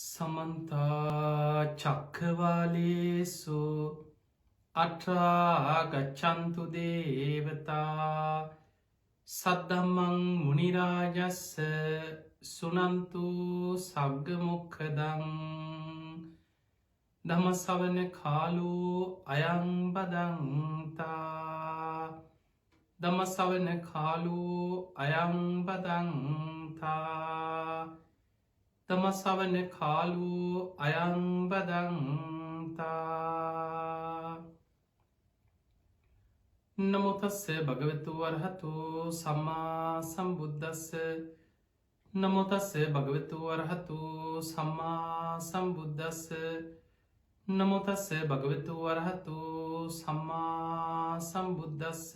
समन्ता चक्रवालेषु अत्रा गच्छन्तु देवता सद्धम्मं मुनिराजस्स सुनन्तु सग्गमुखदं धम्मसवන කාලෝ අයං බදන්තා ධම්මසවන කාලෝ අයං බදන්තා ධම්මසවන කාලෝ අයං බදන්තා නමෝ තස්ස භගවතු වරහතු සම්මා සම්බුද්දස්ස නමෝ තස්ස භගවතු වරහතු සම්මා සම්බුද්දස්ස නමෝ තස්ස භගවතු වරහතු සම්මා සම්බුද්දස්ස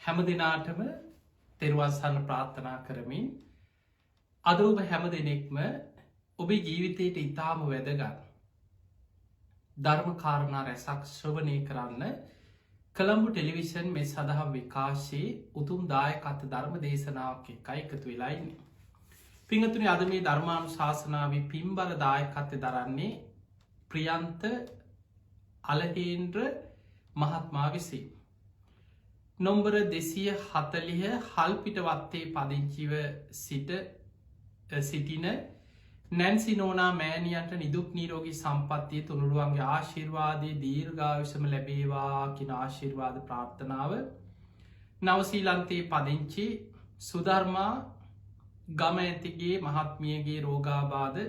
හැම දිනාටම තෙරුවන් සරණ ප්‍රාර්ථනා කරමින් අද ඔබ හැම දෙනෙක්ම ඔබේ ජීවිතයට ඉතාම වැදගත් ධර්ම කාරණා රැසක් ශ්‍රවණය කරන්න කොළඹ ටෙලිවිෂන් මේ සදහම් විකාශයේ උතුම් දායකත්ව ධර්ම දේශනාවක් එක්කයි එකතු වෙලා ඉන්නේ. පිංගතුනි අද මේ ධර්මානුශාසනාවේ පින්බර දායකත්වය දරන්නේ ප්‍රියන්ත අලහේන්ද්‍ර මහත්මයා විසින්. නොම්බර 240 හල්පිට වත්තේ පදිංචිව සිටින නැන්සි නෝනා මෑණියන්ට නිදුක් නිරෝගී සම්පන්නිය තුනුරුවන්ගේ ආශිර්වාදයේ දීර්ඝායුෂම ලැබේවා කියන ආශිර්වාද ප්‍රාර්ථනාව නවසීලන්තයේ පදිංචි සුධර්මා ගම ඇතිගේ මහත්මියගේ රෝගාබාධ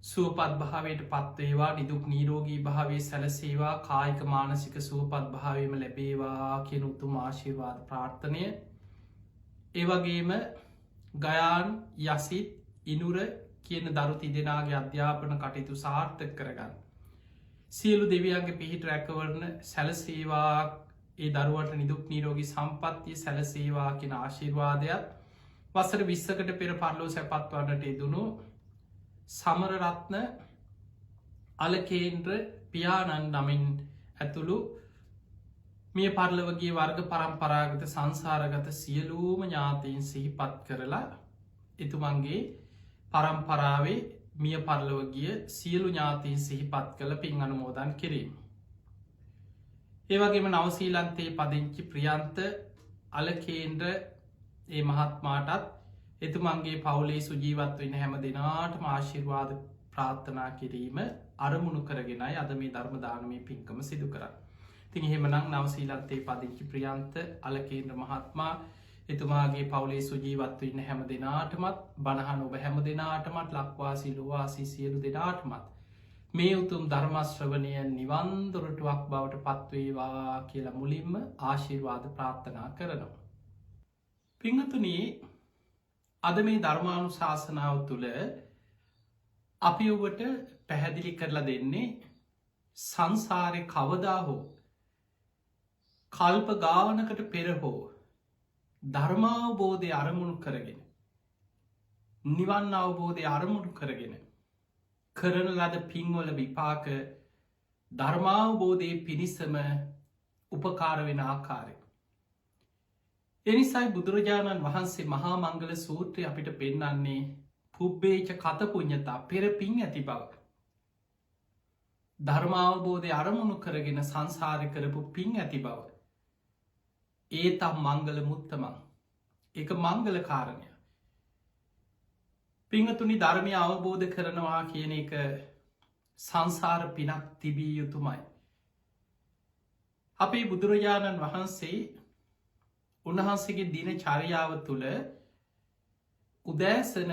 සුවපත් භාවයට පත්වේවා නිදුක් නිරෝගී භාවයේ සැලසේවා කායික මානසික සුවපත් භාවයම ලැබේවා කියන උතුම් ආශිර්වාද ප්‍රාර්ථනය ඒ වගේම ගයාන් යසිත් ඉනුර කියන දරු තිදෙනාගේ අධ්‍යාපන කටයුතු සාර්ථක කරගන්න සියලු දෙවියන්ගේ පිහිට රැකවරණ සැලසේවා ඒ දරුවට නිදුක් නිරෝගී සම්පන්නිය සැලසේවා කියන ආශිර්වාදයක් වසර 20කට පෙර පරලෝ සැපත් වන්නට යෙදුණු සමරරත්න අලකේන්ද්‍ර පියාණන් නමින් ඇතුළු මිය පරලොවගේ වර්ග පරම්පරාගත සංසාරගත සියලූම ඥාතීන් සිහිපත් කරලා එතුමන්ගේ පරම්පරාවේ මිය පරලොවගිය සියලු ඥාතීන් සිහිපත් කළ පින් අනුමෝදන් කිරීම. ඒවගේම නවසීලන්තයේ පදිංචි ප්‍රියන්ත අලකේන්ද්‍ර ඒ මහත්මාටත් එතුමන්ගේ පවුලේ සුජීවත් වෙන හැම දෙනාටම ආශිර්වාද ප්‍රාර්ථනා කිරීම අරමුණු කරගෙනයි අද මේ ධර්ම දානමය පින්කම සිදු කරන්නේ. ඉතින් එහෙමනම් නවසීලන්තයේ පදිංචි ප්‍රියන්ත අලකේන්ද්‍ර මහත්මයා එතුමාගේ පවුලේ සුජීවත් වෙන හැම දෙනාටමත් බණහන ඔබ හැම දෙනාටමත් ලක්වාසී ලෝවාසී සියලු දෙනාටමත් මේ උතුම් ධර්ම ශ්‍රවණය නිවන් දොරටුවක් බවට පත්වේවා කියලා මුලින්ම ආශිර්වාද ප්‍රාර්ථනා කරනවා. පිංගතුනි අද මේ ධර්මානුශාසනාව තුළ අපි ඔබට පැහැදිලි කරලා දෙන්නේ සංසාරේ කවදා හෝ කල්ප ගානකට පෙර හෝ ධර්මාවබෝධය අරමුණු කරගෙන නිවන් අවබෝධය අරමුණු කරගෙන කරන ලද පින්වල විපාක ධර්මාවබෝධය පිණිසම උපකාර වෙන ආකාරය. එනිසයි බුදුරජාණන් වහන්සේ මහා මංගල සූත්‍රය අපිට පෙන්නන්නේ පුබ්බේච කතපුඤ්ඤතා පෙර පින් ඇති බව. ධර්මාවබෝධය අරමුණු කරගෙන සංසාරය කරපු පින් ඇති බව. ඒතම් මංගල මුත්තමං එක මංගල කාරණය. පිංගතුනි ධර්මය අවබෝධ කරනවා කියන එක සංසාර පිනක් තිබිය යුතුමයි. අපේ බුදුරජාණන් වහන්සේ උන්වහන්සේගේ දින චර්යාව තුළ උදෑසන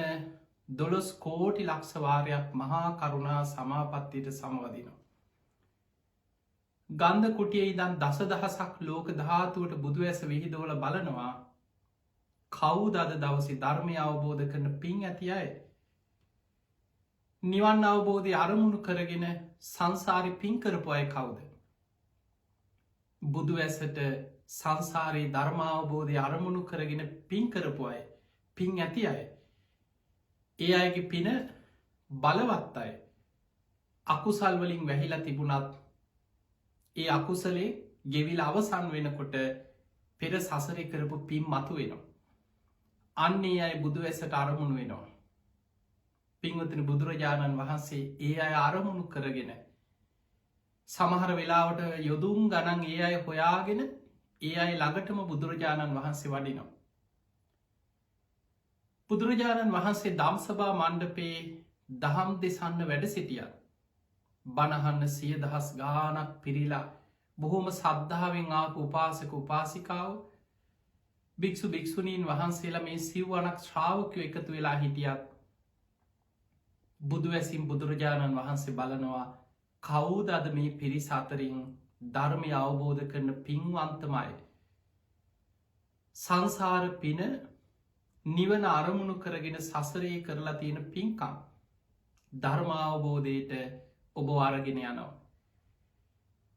12 කෝටි ලක්ෂ වාරයක් මහා කරුණා සමාපත්තියට සමවදිනවා. ගන්ධ කුටියේ ඉඳන් දසදහසක් ලෝක ධාතුවට බුදු ඇස විහිදවල බලනවා කවුද අද දවසේ ධර්මය අවබෝධ කරන පින් ඇති අය. නිවන් අවබෝධය අරමුණු කරගෙන සංසාරේ පින් කරපු අය කවුද? බුදු ඇසට සංසාරයේ ධර්මාවබෝධය අරමුණු කරගෙන පින් කරපු අය පින් ඇති අය. ඒ අයගේ පින බලවත් අය. අකුසල් වලින් වැහිලා තිබුණත් ඒ අකුසලේ ගෙවිල අවසන් වෙනකොට පෙර සසරේ කරපු පින් මතු වෙනවා. අන්නේ අයි බුදු ඇසට අරමුණු වෙනවා. පින්වතුනි බුදුරජාණන් වහන්සේ ඒ අය අරමුණු කරගෙන සමහර වෙලාවට යොදුම් ගණන් ඒ අය හොයාගෙන ඒ අයි ළඟටම බුදුරජාණන් වහන්සේ වඩිනවා. බුදුරජාණන් වහන්සේ දම්සභා මණ්ඩපේ දහම් දෙසන්න වැඩ සිටිය. බණහන්න 100,000 ගානක් පිරිලා බොහොම සද්ධාවෙන් ආපු උපාසක උපාසිකාව භික්ෂු භික්ෂුණීන් වහන්සේලා මේ සිව්වනක් ශ්‍රාවකයෝ එකතු වෙලා හිටියත් බුදු ඇසින් බුදුරජාණන් වහන්සේ බලනවා කවුද අද මේ පිරිස අතරින් ධර්මය අවබෝධ කරන පින්වන්තමයි. සංසාර පින නිවන අරමුණු කරගෙන සසරේ කරලා තියෙන පින්කම් ධර්මාවබෝධයට ඔබ අරගෙන යනවා.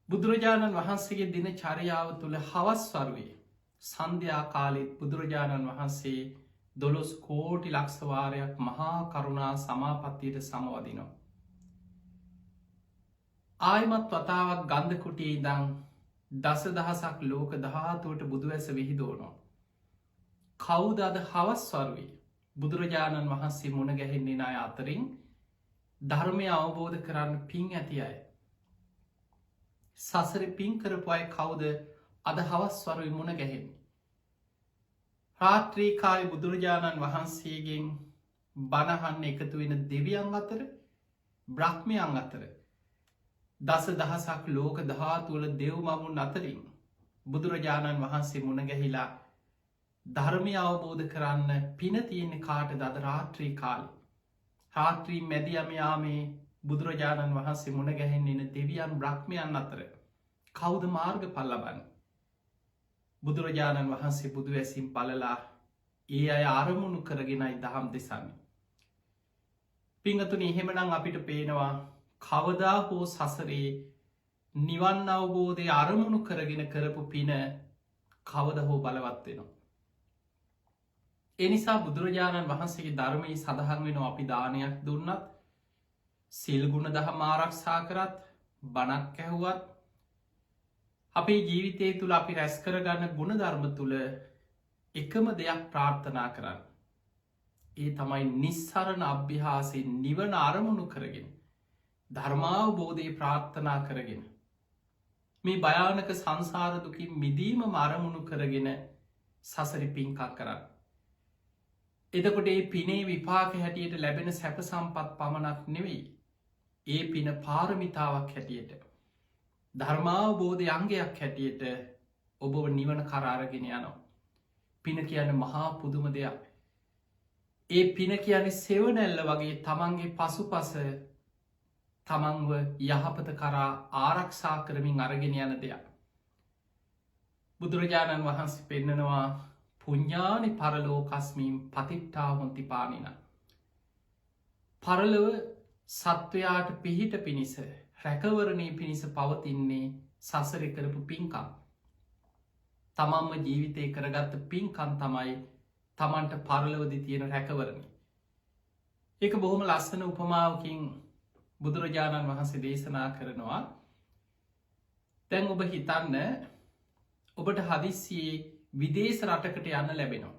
බුදුරජාණන් වහන්සේගේ දින චරියාව තුළ හවස් වරුවේ සන්ධ්‍යා කාලෙත් බුදුරජාණන් වහන්සේ 12 කෝටි ලක්ෂවාරයක් මහා කරුණා සමාපත්තියට සමවදිනවා. ආයමත් වතාවක් ගන්ධ කුටියේ ඉඳං දසදහසක් ලෝක ධාතුවට බුදු ඇස විහිදෝනවා. කවුද අද හවස් වරුවේ බුදුරජාණන් වහන්සේ මුණ ගැහෙන්නේ අය අතරින් ධර්මය අවබෝධ කරන්න පින් ඇති අය. සසර පින් කරපු අය කවුද අද හවස් වරුවේ මුණ ගැහෙන්නේ. රාත්‍රී කාලේ බුදුරජාණන් වහන්සේගෙන් බණහන්න එකතු වෙන දෙවියන් අතර බ්‍රහ්මයන් අතර දස දහසක් ලෝක ධාතුවල දෙව් මමුන් අතරින් බුදුරජාණන් වහන්සේ මුණ ගැහිලා ධර්මය අවබෝධ කරන්න පින තියෙන්නේ කාටද අද රාත්‍රී කාලේ. රාත්‍රී මැදියම යාමේ බුදුරජාණන් වහන්සේ මුණ ගැහෙන්නේ එන දෙවියන් බ්‍රහ්මයන් අතර කවුද මාර්ගඵල ලබන්නේ? බුදුරජාණන් වහන්සේ බුදු ඇසින් බලලා ඒ අය අරමුණු කරගෙනයි දහම් දෙසන්නේ. පිංගතුනි එහෙමනම් අපිට පේනවා කවදා හෝ සසරේ නිවන් අවබෝධය අරමුණු කරගෙන කරපු පින කවද හෝ බලවත් වෙනවා. එනිසා බුදුරජාණන් වහන්සේගේ ධර්මයේ සඳහන් වෙන අපි දානයක් දුන්නත් සිල් ගුණ දහම් ආරක්ෂා කරත් බණක් ඇහුවත් අපේ ජීවිතය තුළ අපි රැස් කරගන්න ගුණ ධර්ම තුළ එකම දෙයක් ප්‍රාර්ථනා කරන්න. ඒ තමයි නිස්සරණ අභ්‍යහාසයෙන් නිවන අරමුණු කරගෙන ධර්මාවබෝධය ප්‍රාර්ථනා කරගෙන මේ භයානක සංසාර දුකින් මිදීම අරමුණු කරගෙන සසරි පින්කක් කරන්න. එතකොට ඒ පිනේ විපාක හැටියට ලැබෙන සැප සම්පත් පමණක් නෙවෙයි. ඒ පින පාරමිතාවක් හැටියට ධර්මාවබෝධය අංගයක් හැටියට ඔබව නිවන කරාරගෙන යනවා. පින කියන මහා පුදුම දෙයක්. ඒ පින කියන්නේ සෙවනැල්ල වගේ තමන්ගේ පසුපස තමන්ව යහපත කරා ආරක්ෂා කරමින් අරගෙන යන දෙයක්. බුදුරජාණන් වහන්සේ පෙන්නනවා පුඤ්ඥානි පරලෝකස්මීම් පතිට්ටා හොන්ති පානින. පරලව සත්වයාට පිහිට පිණිස රැකවරණය පිණිස පවතින්නේ සසරි කරපු පින්කම්. තමන්ම ජීවිතය කරගත්ත පින්කම් තමයි තමන්ට පරලවදි තියෙන රැකවරණය. ඒක බොහොම ලස්සන උපමාවකින් බුදුරජාණන් වහන්සේ දේශනා කරනවා. තැන් ඔබ හිතන්න ඔබට හදිස්සියේ විදේශ රටකට යන්න ලැබෙනවා.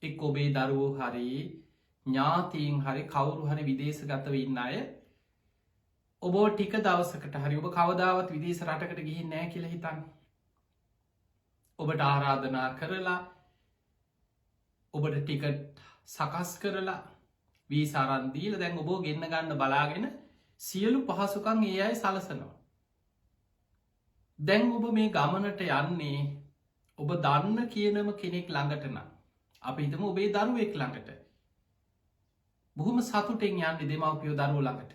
එක් ඔබේ දරුවෝ හරි ඥාතීන් හරි කවුරු හරි විදේශ ගතව ඉන්න අය ඔබ ටික දවසකට හරි ඔබ කවදාවත් විදේශ රටකට ගිහින් නෑ කියලා හිතන්න. ඔබට ආරාධනා කරලා ඔබට ටිකට් සකස් කරලා වීසාරන්දීල දැන් ඔබෝ ගෙන්න්න ගන්න බලාගෙන සියලු පහසුකන් ඒ අයි සලසනවා. දැන් ඔබ මේ ගමනට යන්නේ ඔබ දන්න කියනම කෙනෙක් ළඟටන අප හිතම ඔබේ දරුවෙක් ළඟට බොහොම සතුටෙන් යන්න දෙමවපියෝ දරුව ළඟට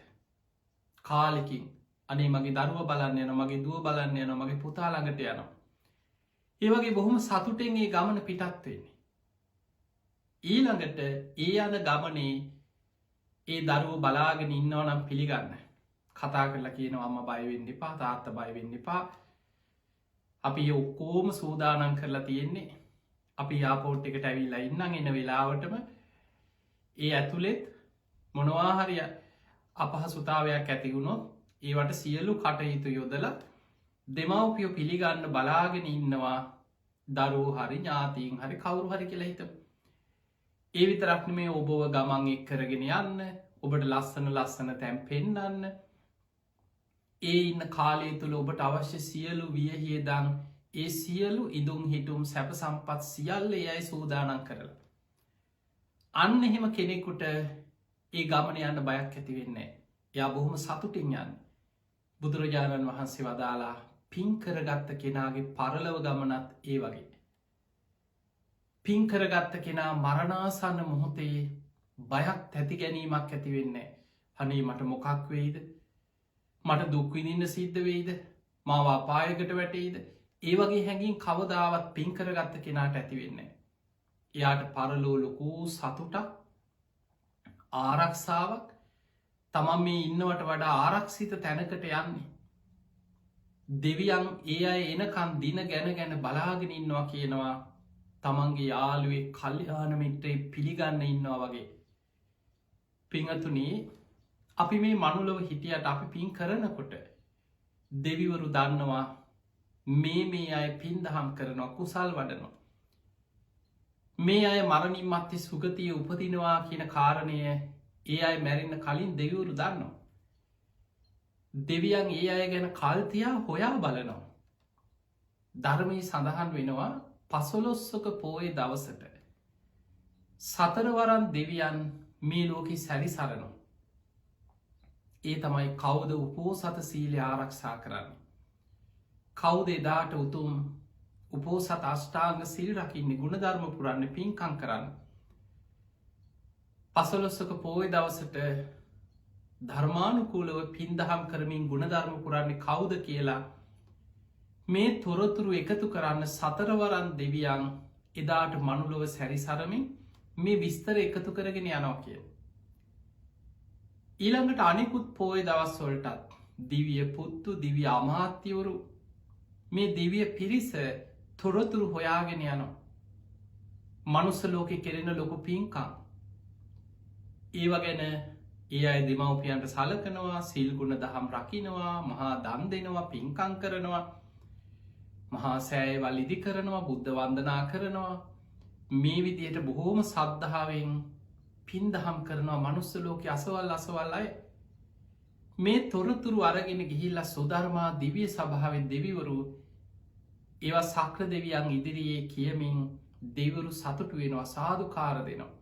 කාලෙකින් අනේ මගේ දරුව බලන්න යන මගේ දුව බලන්න යන මගේ පුතා ළඟට යනවා. ඒවගේ බොහොම සතුටෙන් ඒ ගමන පිටත් වෙන්නේ. ඊළඟට ඒ යන ගමනේ ඒ දරුව බලාගෙන ඉන්නව නම් පිළිගන්න කතා කරලා කියනවා අම්ම බයවෙන්න එපා තාත්ත බයවෙන්න එපා අපි ඔක්කෝම සූදානන් කරලා තියෙන්නේ අපි යාපෝට් එකට ඇවිල්ලා ඉන්නම් එන්න වෙලාවටම ඒ ඇතුළෙත් මොනවාහරිය අපහසුතාවයක් ඇතිවුණොත් ඒවට සියලු කටයුතු යොදල දෙමව්පියෝ පිළිගන්න බලාගෙන ඉන්නවා දරෝ හරි ඥාතීන් හරි කවුරු හරි කියලා හිතමු. ඒ විතරක් නෙමේ ඔබව ගමන් එක්කරගෙන යන්න, ඔබට ලස්සන තැන් පෙන්නන්න, ඒ ඉන්න කාලය තුළ ඔබට අවශ්‍ය සියලු වියහියදන් ඒ සියලු ඉදුම් හිටුම් සැප සම්පත් සියල්ල යයි සූදානන් කරලා. අන්න එහෙම කෙනෙකුට ඒ ගමන යන්න බයක් ඇති වෙන්නේ. එයා බොහොම සතුටින් යන්න. බුදුරජාණන් වහන්සේ වදාලා පින්කරගත්ත කෙනාගේ පරලව ගමනත් ඒ වගේ. පින්කරගත්ත කෙනා මරණාසන්න මොහොතේ බයක් තැති ගැනීමක් ඇති වෙන්නේ. අනේ මට මොකක් වෙයිද? මට දුක්විඳන්න සිද්ධ වෙයිද? මාව අපායකට වැටෙයිද? ඒ වගේ හැඟින් කවදාවත් පින්කරගත්ත කෙනාට ඇති වෙන්නේ. එයාට පරලෝ ලොකූ සතුටක්, ආරක්ෂාවක්, තමන් මේ ඉන්නවට වඩා ආරක්ෂිත තැනකට යන්නේ. දෙවියන් ඒ අය එනකන් දින ගැන බලාගෙන ඉන්නවා කියනවා තමන්ගේ යාළුවේ කල්යාණ මිත්‍රේ පිළිගන්න ඉන්නවා වගේ. පිංහතුනී, අපි මේ මනුලව හිටියට අපි පින් කරනකොට දෙවිවරු දන්නවා මේ අය පින්දහම් කරනවා, කුසල් වඩනවා. මේ අය මරණින් මත්තේ සුගතිය උපදිනවා කියන කාරණය ඒ අය මැරෙන්න කලින් දෙවිවරු දන්නවා. දෙවියන් ඒ අය ගැන කල්තියා හොයා බලනවා. ධර්මයේ සඳහන් වෙනවා 15ක පෝය දවසට සතරවරන් දෙවියන් මේ ලෝකෙ සැරිසරනවා. ඒ තමයි කවුද උපෝසත සීලය ආරක්ෂා කරන්න, කවුද එදාට උතුම් උපෝසත අෂ්ටාංග සිල් රකින්නේ, ගුණධර්ම පුරන්න, පින්කම් කරන්න. 15ක පෝය දවසට ධර්මානුකූලව පින්දහම් කරමින් ගුණධර්ම පුරන්නේ කවුද කියලා මේ තොරතුරු එකතු කරන්න සතරවරන් දෙවියන් එදාට මනුලොව සැරිසරමින් මේ විස්තර එකතු කරගෙන යනවා කිය. ඊළඟට අනෙකුත් පෝය දවස්වලටත් දිවිය පුත්තු, දිවිය අමාත්‍යවරු, මේ දිවිය පිරිස තොරතුරු හොයාගෙන යනවා. මනුස්ස ලෝකෙ කෙරෙන ලොකු පින්කම්. ඒව ගැන ඒ අය දෙමව්පියන්ට සලකනවා, සිල් ගුණ දහම් රකිනවා, මහා දන් දෙනවා, පින්කම් කරනවා, මහා සෑයවල් ඉදි කරනවා, බුද්ධ වන්දනා කරනවා. මේ විදියට බොහෝම සද්ධාවෙන් පින්දහම් කරනවා මනුස්ස ලෝකෙ අසවල් අය. මේ තොරතුරු අරගෙන ගිහිල්ලා සුධර්මා දිවිය සභාවෙන් දෙවිවරු ඒවා සක්‍ර දෙවියන් ඉදිරියේ කියමින් දෙවිවරු සතුටු වෙනවා, සාදුකාර දෙනවා.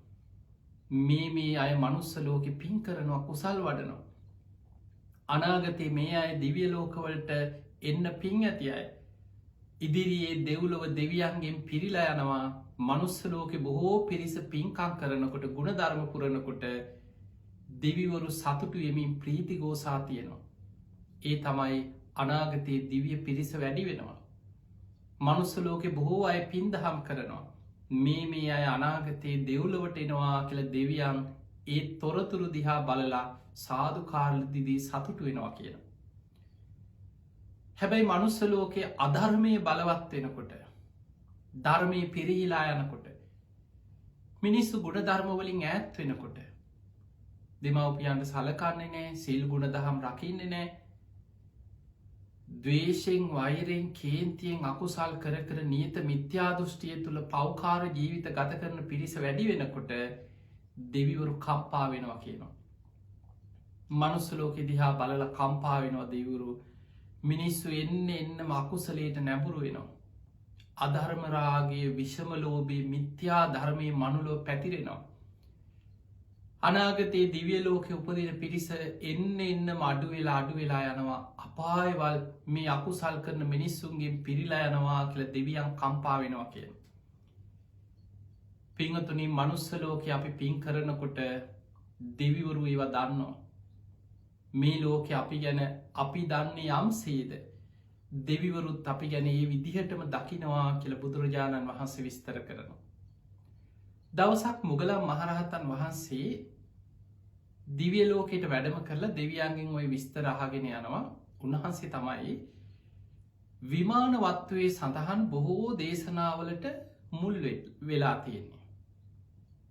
මේ අය මනුස්ස ලෝකෙ පින් කරනවා, කුසල් වඩනවා. අනාගතේ මේ අය දිවිය ලෝකවලට එන්න පින් ඇති අය ඉදිරියේ දෙව්ලොව දෙවියන්ගෙන් පිරිලා යනවා. මනුස්ස ලෝකෙ බොහෝ පිරිස පින්කම් කරනකොට, ගුණධර්ම පුරනකොට දෙවිවරු සතුටු වෙමින් ප්‍රීතිගෝසා තියෙනවා. ඒ තමයි අනාගතයේ දිවිය පිරිස වැඩි වෙනවා. මනුස්ස ලෝකෙ බොහෝ අය පින්දහම් කරනවා. මේ අය අනාගතයේ දෙව්ලොවට එනවා කියලා දෙවියන් ඒ තොරතුරු දිහා බලලා සාදුකාරදිදී සතුටු වෙනවා කියන. හැබැයි මනුස්ස ලෝකයේ අධර්මය බලවත් වෙනකොට, ධර්මය පිරිහිලා යනකොට, මිනිස්සු ගුණ ධර්මවලින් ඈත් වෙනකොට, දෙමව්පියන්ට සලකන්නේ නෑ, සිල් ගුණ දහම් රකින්නේ නෑ, ද්වේෂයෙන්, වෛරයෙන්, කේන්තියෙන් අකුසල් කර නියත මිත්‍යාදෘෂ්ටිය තුළ පෞකාර ජීවිත ගත කරන පිරිස වැඩි වෙනකොට දෙවිවරු කම්පා වෙනවා කියනවා. මනුස්ස ලෝකෙ දිහා බලල කම්පා වෙනවා දෙවිවරු. මිනිස්සු එන්න අකුසලයට නැඹුරු වෙනවා. අධර්මරාගේ, විෂම ලෝභී, මිත්‍යා ධර්මයේ මනුලොව පැතිරෙනවා. අනාගතයේ දිවිය ලෝකෙ උපදින පිරිස එන්න අඩු වෙලා යනවා. අපායවල් මේ අකුසල් කරන මිනිස්සුන්ගේ පිරිලා යනවා කියලා දෙවියන් කම්පා වෙනවා කියන. පිංහතුනි, මනුස්ස ලෝකෙ අපි පින් කරනකොට දෙවිවරු ඒවා දන්නවා. මේ ලෝකෙ අපි ගැන අපි දන්නේ යම්සේද දෙවිවරුත් අපි ගැන ඒ විදිහටම දකිනවා කියලා බුදුරජාණන් වහන්සේ විස්තර කරනවා. දවසක් මුගලන් මහරහතන් වහන්සේ දිවිය ලෝකයට වැඩම කරලා දෙවියන්ගෙන් ඔය විස්තර අහගෙන යනවා. උන්වහන්සේ තමයි විමානවත්වයේ සඳහන් බොහෝ දේශනාවලට මුල් වෙලා තියෙන්නේ.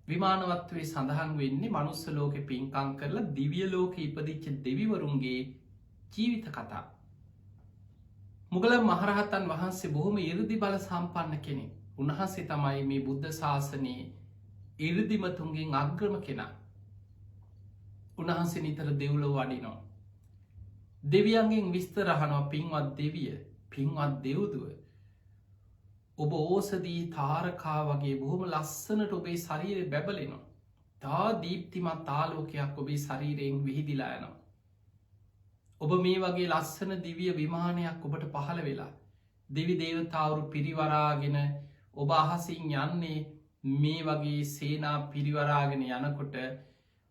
විමානවත්වයේ සඳහන් වෙන්නේ මනුස්ස ලෝකෙ පින්කම් කරලා දිවිය ලෝකෙ ඉපදිච්ච දෙවිවරුන්ගේ ජීවිත කතා. මුගලන් මහරහතන් වහන්සේ බොහොම 이르දි බල සම්පන්න කෙනෙක්. උන්වහන්සේ තමයි මේ බුද්ධ ශාසනයේ 이르දිමතුන්ගෙන් අග්‍රම කෙනා. උන්වහන්සේ නිතර දෙව්ලොව වඩිනවා. දෙවියන්ගෙන් විස්තර අහනවා පින්වත් දෙවිය, පින්වත් දෙව්දුව. ඔබ ඕසදී තාරකා වගේ බොහොම ලස්සනට ඔබේ ශරීරය බැබලෙනවා. තා දීප්තිමත් ආලෝකයක් ඔබේ ශරීරයෙන් විහිදිලා යනවා. ඔබ මේ වගේ ලස්සන දිවිය විමානයක් ඔබට පහළ වෙලා දෙවි දේවතාවරු පිරිවරාගෙන ඔබ අහසින් යන්නේ මේ වගේ සේනා පිරිවරාගෙන යනකොට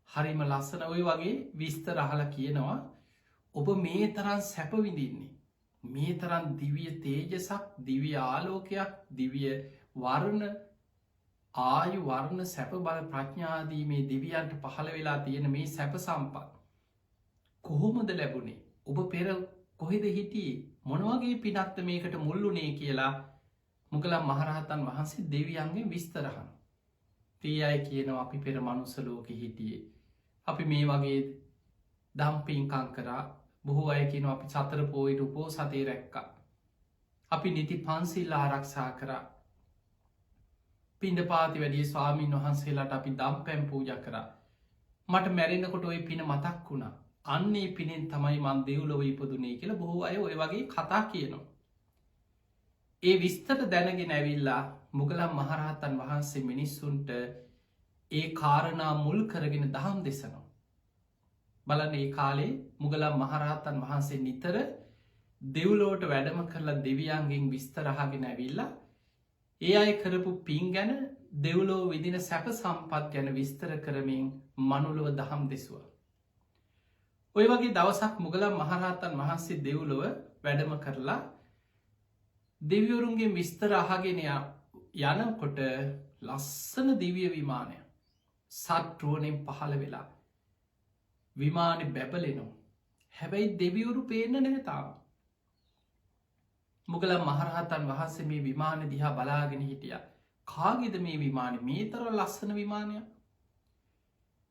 හරිම ලස්සන ඔය වගේ විස්තර අහලා කියනවා ඔබ මේ තරම් සැප විඳින්නේ මේ තරම් දිව්‍ය තේජසක් දිව්‍ය ආලෝකයක් දිව්‍ය වර්ණ ආයු වර්ණ සැප බල ප්‍රඥාදී මේ දෙවියන්ට පහළ වෙලා තියෙන මේ සැප සම්පත් කොහොමද ලැබුණේ ඔබ පෙර කොහෙද හිටියේ මොනවගේ පිනක්ද මේකට මුල්ලුනේ කියලා මුගලන් මහරහතන් වහන්සේ දෙවියන්ගෙන් විස්තර අහනවා. ඒ අය කියනවා අපි පෙර මනුස්ස ලෝකෙ හිටියේ. අපි මේ වගේ දම් පින්කම් කරා. බොහෝ අය කියනවා අපි සතර පොයට උපෝසතේ රැක්කා. අපි නිති පන්සිල් ආරක්ෂා කරා. පිණ්ඩපාති වැඩිය ස්වාමීන් වහන්සේලාට අපි දම් පැන් පූජා කරා. මට මැරෙනකොට ওই පින මතක් වුණා. අන්නේ පිනෙන් තමයි මන් දෙව්ලොව ඉපදුනේ කියලා බොහෝ අය ඔය වගේ කතා කියනවා. ඒ විස්තර දැනගෙන ඇවිල්ලා මුගලන් මහරහතන් වහන්සේ මිනිස්සුන්ට ඒ කාරණා මුල් කරගෙන දහම් දෙසනවා. බලන්න ඒ කාලේ මුගලන් මහරහතන් වහන්සේ නිතර දෙව්ලොවට වැඩම කරලා දෙවියන්ගෙන් විස්තර අහගෙන ඇවිල්ලා ඒ අය කරපු පින් ගැන දෙව්ලොව විදින සැප සම්පත් ගැන විස්තර කරමින් මනුලොව දහම් දෙසුවා. ඔය වගේ දවසක් මුගලන් මහරහතන් වහන්සේ දෙව්ලොව වැඩම කරලා දෙවිවරුන්ගේ විස්තර අහගෙන යනකොට ලස්සන දිව්‍ය විමානය සත්රුවනෙන් පහළ වෙලා විමානෙ බැබලෙනවා. හැබැයි දෙවිවරු පේන්න නැහැ තාම. මුගලන් මහරහතන් වහන්සේ මේ විමාන දිහා බලාගෙන හිටියා. කාගේද මේ විමානේ මේ තරම් ලස්සන විමානයක්?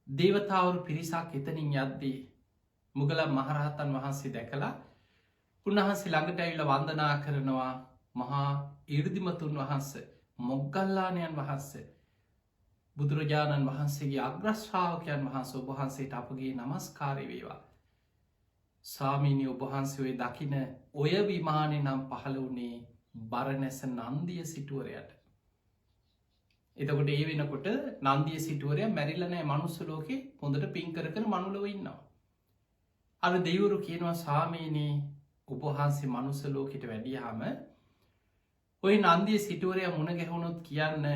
දේවතාවරු පිරිසක් එතනින් යද්දී මුගලන් මහරහතන් වහන්සේ දැකලා උන්වහන්සේ ළඟට ඇවිල්ලා වන්දනා කරනවා මහා 이르දිමතුන් වහන්සේ මොග්ගල්ලාණන් වහන්සේ බුදුරජාණන් වහන්සේගේ අග්‍ර ශ්‍රාවකයන් වහන්සේ ඔබ වහන්සේට අපගේ নমස්කාරය වේවා. ස්වාමීනි ඔබ වහන්සේ ඔය දකින ඔය විමානේ නම් පහළ වුණේ බරණැස නන්දිය සිටුවරයට. එතකොට ඒ වෙනකොට නන්දිය සිටුවරයා මැරිලා නැහැ මනුස්ස ලෝකේ හොඳට පින් කර කර මනුලව ඉන්නවා. අර දෙවිවරු කියනවා ස්වාමීනි ඔබ වහන්සේ මනුස්ස ලෝකෙට වැඩියාම ඔය නන්දිය සිටුවරයා මුණ ගැහුණොත් කියන්න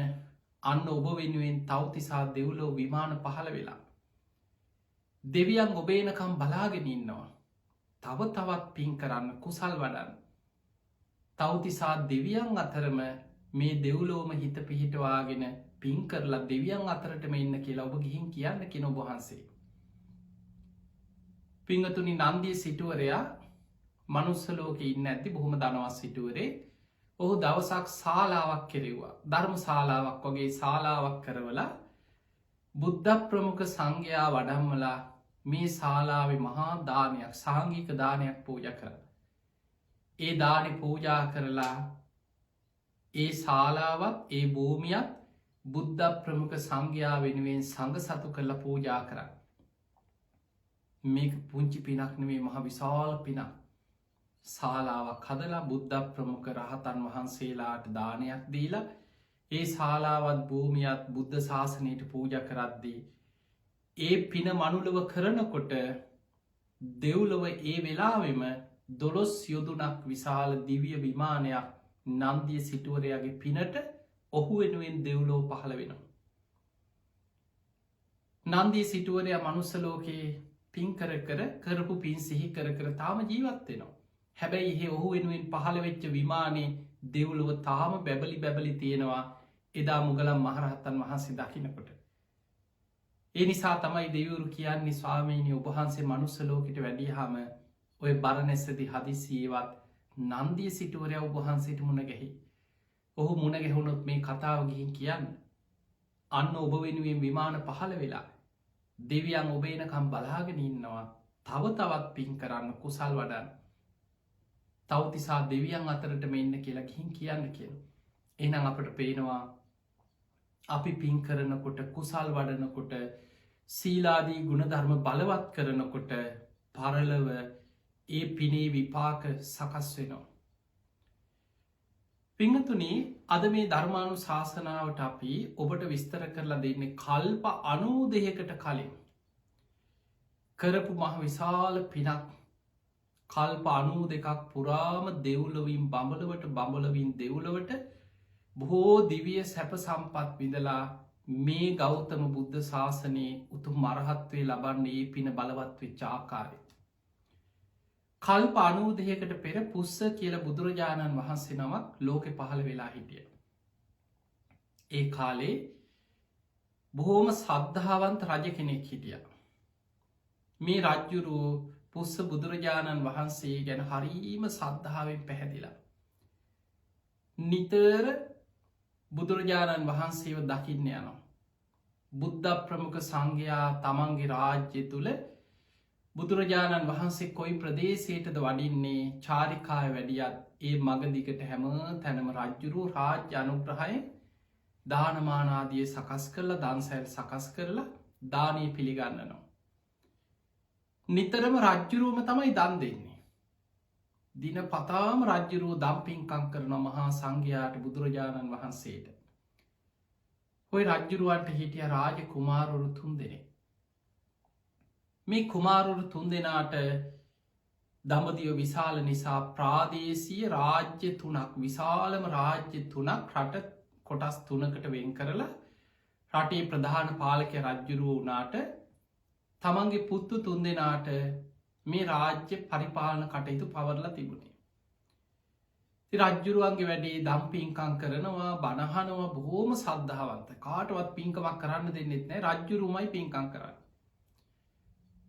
අන්න ඔබ වෙනුවෙන් තවතිසා දෙව්ලොව විමාන පහළ වෙලා. දෙවියන් ඔබ එනකම් බලාගෙන ඉන්නවා. තව තවත් පින් කරන්න කුසල් වඩන්න. තවතිසා දෙවියන් අතරම මේ දෙව්ලොවම හිත පිහිටවාගෙන පින් කරලා දෙවියන් අතරටම ඉන්න කියලා ඔබ ගිහින් කියන්න කෙන ඔබ වහන්සේ. පිංගතුනි නන්දිය සිටුවරයා මනුස්ස ලෝකෙ ඉන්න ඇති බොහොම ධනවත් සිටුවරේ. ඔහු දවසක් ශාලාවක් කෙරෙව්වා. ධර්ම ශාලාවක් වගේ ශාලාවක් කරවලා බුද්ධ ප්‍රමුඛ සංඝයා වඩම්මලා මේ ශාලාවේ මහා දානයක් සාංගික දානයක් පූජා කරලා. ඒ දානෙ පූජා කරලා ඒ ශාලාවත් ඒ භූමියත් බුද්ධ ප්‍රමුඛ සංඝයා වෙනුවෙන් සංඝ සතු කරලා පූජා කරා. මේක පුංචි පිනක් නෙමෙයි මහ විශාල පිනක්. ශාලාවක් හදලා බුද්ධ ප්‍රමුඛ රහතන් වහන්සේලාට දානයක් දීලා ඒ ශාලාවත් භූමියත් බුද්ධ ශාසනයට පූජා කරද්දී ඒ පින මනුලව කරනකොට දෙව්ලොව ඒ වෙලාවෙම 12 යොදුනක් විශාල දිව්‍ය විමානයක් නන්දිය සිටුවරයාගේ පිනට ඔහු වෙනුවෙන් දෙව්ලොව පහළ වෙනවා. නන්දිය සිටුවරයා මනුස්ස ලෝකේ පින් කර කර කරපු පින් සිහි කර කර තාම ජීවත් වෙනවා. හැබැයි එහෙ ඔහු වෙනුවෙන් පහළ වෙච්ච විමානේ දෙව්ලොව තාම බැබලි තියෙනවා එදා මුගලන් මහරහතන් වහන්සේ දකින්නකොට. ඒ නිසා තමයි දෙවිවරු කියන්නේ ස්වාමීනි ඔබ වහන්සේ මනුස්ස ලෝකෙට වැඩියාම ඔය බරණැසදී හදිසියේවත් නන්දිය සිටුවරයා ඔබ වහන්සේට මුණ ගැහි. ඔහු මුණ ගැහුණොත් මේ කතාව ගිහින් කියන්න. අන්න ඔබ වෙනුවෙන් විමාන පහළ වෙලා දෙවියන් ඔබ එනකම් බලාගෙන ඉන්නවා. තව තවත් පින් කරන්න කුසල් වඩන්න. තවතිසා දෙවියන් අතරට මෙන්න කියලා ගිහින් කියන්න කියන. එනම් අපට පේනවා අපි පින් කරනකොට කුසල් වඩනකොට සීලාදී ගුණධර්ම බලවත් කරනකොට පරලව ඒ පිනේ විපාක සකස් වෙනවා. පිංහතුනි අද මේ ධර්මානු ශාසනාවට අපි ඔබට විස්තර කරලා දෙන්නේ කල්ප 92කට කලින් කරපු මහ විශාල පිනක් කල්ප 92ක් පුරාම දෙව්ලොවින් බඹලවින් දෙව්ලොවට බොහෝ දිවිය සැප සම්පත් විඳලා මේ ගෞතම බුද්ධ ශාසනයේ උතුම් මරහත්වේ ලබන්නේ ඒ පින බලවත් වෙච්ච ආකාරය. කල්ප 92කට පෙර පුස්ස කියල බුදුරජාණන් වහන්සේ නමක් ලෝකෙ පහළ වෙලා හිටිය. ඒ කාලේ බොහෝම සද්ධාවන්ත රජ කෙනෙක් හිටිය. මේ රජ්ජුරු පුස්ස බුදුරජාණන් වහන්සේ ගැන හරීම සද්ධාවෙන් පැහැදිලා. නිතර බුදුරජාණන් වහන්සේව දකින්න යනවා. බුද්ධ ප්‍රමුඛ සංඝයා තමන්ගේ රාජ්‍ය තුළ බුදුරජාණන් වහන්සේ කොයි ප්‍රදේශයටද වඩින්නේ චාරිකාය වැඩියත් ඒ මගදිකට හැම තැනම රජ්ජුරු රාජ්‍ය අනුග්‍රහය දානමානාදිය සකස් කරලා දන්සැල් සකස් කරලා දානී පිළිගන්නනවා. නිතරම රජ්ජුරුවම තමයි දන් දෙන්නේ. දින පතාම රජ්ජුරුව දම්පින්කං කරන මහා සංඝයාට බුදුරජාණන් වහන්සේට. ඔය රජ්ජුරුවන්ට හිටිය රාජ කුමාරුරු 3 දෙනෙක්. මේ කුමාරුරු 3 දෙනාට දඹදිව විශාල නිසා ප්‍රාදේශීය රාජ්‍ය 3ක් විශාලම රාජ්‍ය 3ක් රට කොටස් 3කට වෙන් කරලා රටේ ප්‍රධාන පාලක රජ්ජුරුව වුණාට තමන්ගේ පුත්තු 3 දෙනාට මේ රාජ්‍ය පරිපාලන කටයුතු පවරලා තිබුණේ. රජ්ජුරුවන්ගේ වැඩේ දම්පින්කං කරනවා බණහනවා බොහෝම සද්ධාවන්ත කාටවත් පින්කමක් කරන්න දෙන්නෙත් නෑ රජ්ජුරුමයි පින්කං කරන්න.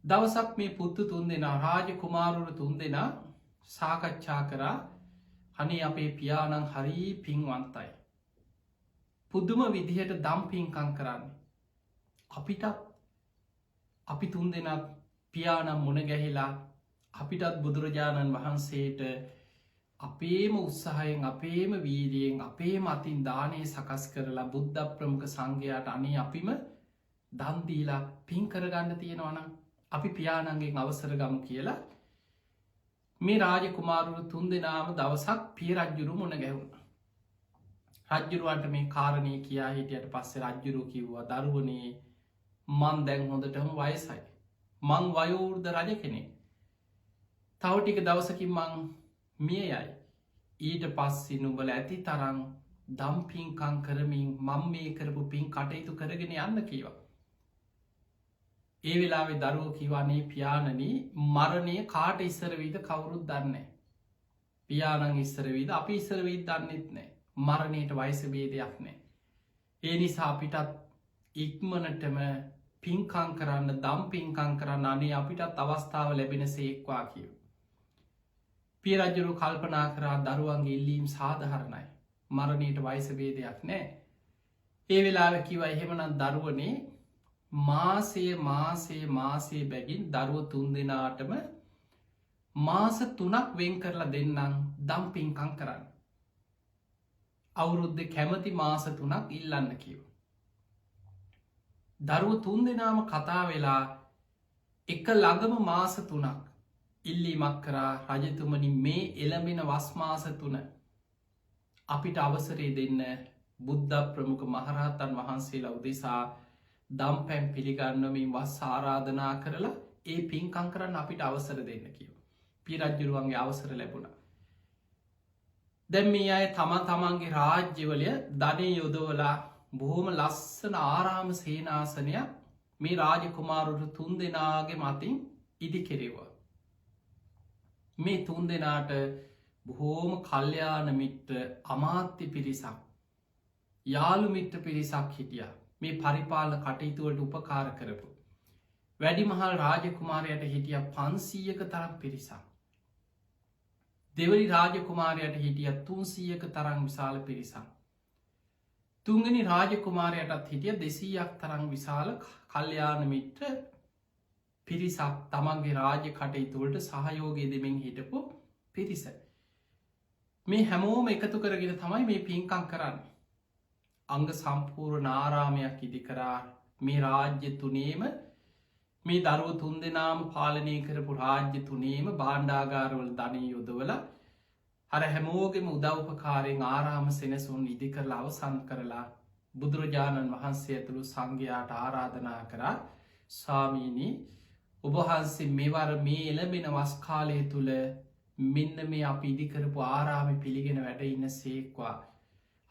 දවසක් මේ පුත්තු 3 දෙනා රාජ කුමාරුරු 3 දෙනා සාකච්ඡා කරා අනේ අපේ පියාණන් හරි පින්වන්තයි. පුදුම විදිහට දම්පින්කං කරන්නේ. අපි 3 දෙනා පියානම් මුණ ගැහිලා අපිටත් බුදුරජාණන් වහන්සේට අපේම උත්සාහයෙන් අපේම වීරියෙන් අපේ මතින් දානය සකස් කරලා බුද්ධ ප්‍රමුඛ සංඝයාට අනේ අපිම දන්දීලා පින් කරගන්න තියෙනවනම් අපි පියාණන්ගෙන් අවසර ගමු කියලා මේ රාජ කුමාරුරු 3 දෙනාම දවසක් පිය රජ්ජුරු මුණ ගැහුණ. රජ්ජුරුවන්ට මේ කාරණය කියා හිටියට පස්සේ රජ්ජුරු කිව්වා දරුවනේ මන් දැන් හොඳටම වයසයි. මං වයෝවෘද රජ කෙනෙක්. තව ටික දවසකින් මං මිය යයි. ඊට පස්සේ නුඹල ඇති තරම් දම්පින්කං කරමින් මං මේ කරපු පින් කටයුතු කරගෙන යන්න කීවා. ඒ වෙලාවේ දරුවෝ කිව්වානේ පියාණනි මරණය කාට ඉස්සර වෙයිද කවුරුත් දන්නේ නැහැ. පියාණන් ඉස්සර වෙයිද අපි ඉස්සර වෙයිද දන්නෙත් නැහැ. මරණයට වයස ભેදයක් නැහැ. ඒ නිසා අපිටත් ඉක්මනටම පින්කං කරන්න දම්පින්කං කරන්න අනේ අපිටත් අවස්ථාව ලැබෙන සේක්වා කියව. පිය රජ්ජුරු කල්පනා කරා දරුවන්ගේ ඉල්ලීම් සාධහරණයි. මරණයට වයස ભેදයක් නෑ. ඒ වෙලාව කිව එහෙමනත් දරුවනේ මාසේ බැගින් දරුව 3 දෙනාටම මාස 3ක් වෙන් කරලා දෙන්නම් දම්පින්කං කරන්න. අවුරුද්ද කැමති මාස 3ක් ඉල්ලන්න කිව. දරුව 3 දෙනාම කතා වෙලා එක ළඟම මාස 3ක් ඉල්ලීමක් කරා රජතුමනි මේ එළඹෙන වස් මාස 3 අපිට අවසරේ දෙන්න බුද්ධ ප්‍රමුඛ මහරහතන් වහන්සේලා උදෙසා දම්පැන් පිළිගන්නමින් වස් ආරාධනා කරලා ඒ පින්කං කරන්න අපිට අවසර දෙන්න කිව. පිය රජ්ජුරුවන්ගේ අවසර ලැබුණා. දැන් මේ අය තමන්ගේ රාජ්‍යවලය ධනය යොදවලා බොහොම ලස්සන ආරාම සේනාසනයක් මේ රාජ කුමාරුරු 3 දෙනාගේ මතින් ඉදි කෙරෙවා. මේ 3 දෙනාට බොහෝම කල්්‍යාන මිත්‍ර අමාත්‍ය පිරිසක් යාළු මිත්‍ර පිරිසක් හිටිය මේ පරිපාලන කටයුතුවලට උපකාර කරපු. වැඩිමහල් රාජකුමාරයට හිටිය 500ක තරම් පිරිසක්. දෙවනි රාජකුමාරයට හිටිය 300ක තරම් විශාල පිරිසක්. තුන්ගනි රාජකුමාරයටත් හිටිය 200ක් තරම් විශාල කල්්‍යාන මිත්‍ර පිරිසක් තමන්ගේ රාජ කටයුතුවලට සහයෝගය දෙමින් හිටපු පිරිස. මේ හැමෝම එකතු කරගෙන තමයි මේ පින්කම් කරන්න. අංග සම්පූර්ණ ආරාමයක් ඉදි කරා මේ රාජ්‍ය තුනේම මේ දරුව තුන් දෙනාම පාලනය කරපු රාජ්‍ය තුනේම බාණ්ඩාගාරවල ධනය යොදවල අර හැමෝගෙම උදව්පකාරයෙන් ආරාම සෙනසුන් ඉදි කරලා අවසන් කරලා බුදුරජාණන් වහන්සේ ඇතුළු සංඝයාට ආරාධනා කරා ස්වාමීනී ඔබහන්සේ මෙවර මේ එළබෙන වස්කාලය තුළ මෙන්න මේ අපි ඉදිකරපු ආරාමි පිළිගෙන වැඩ ඉන්න සේක්වා.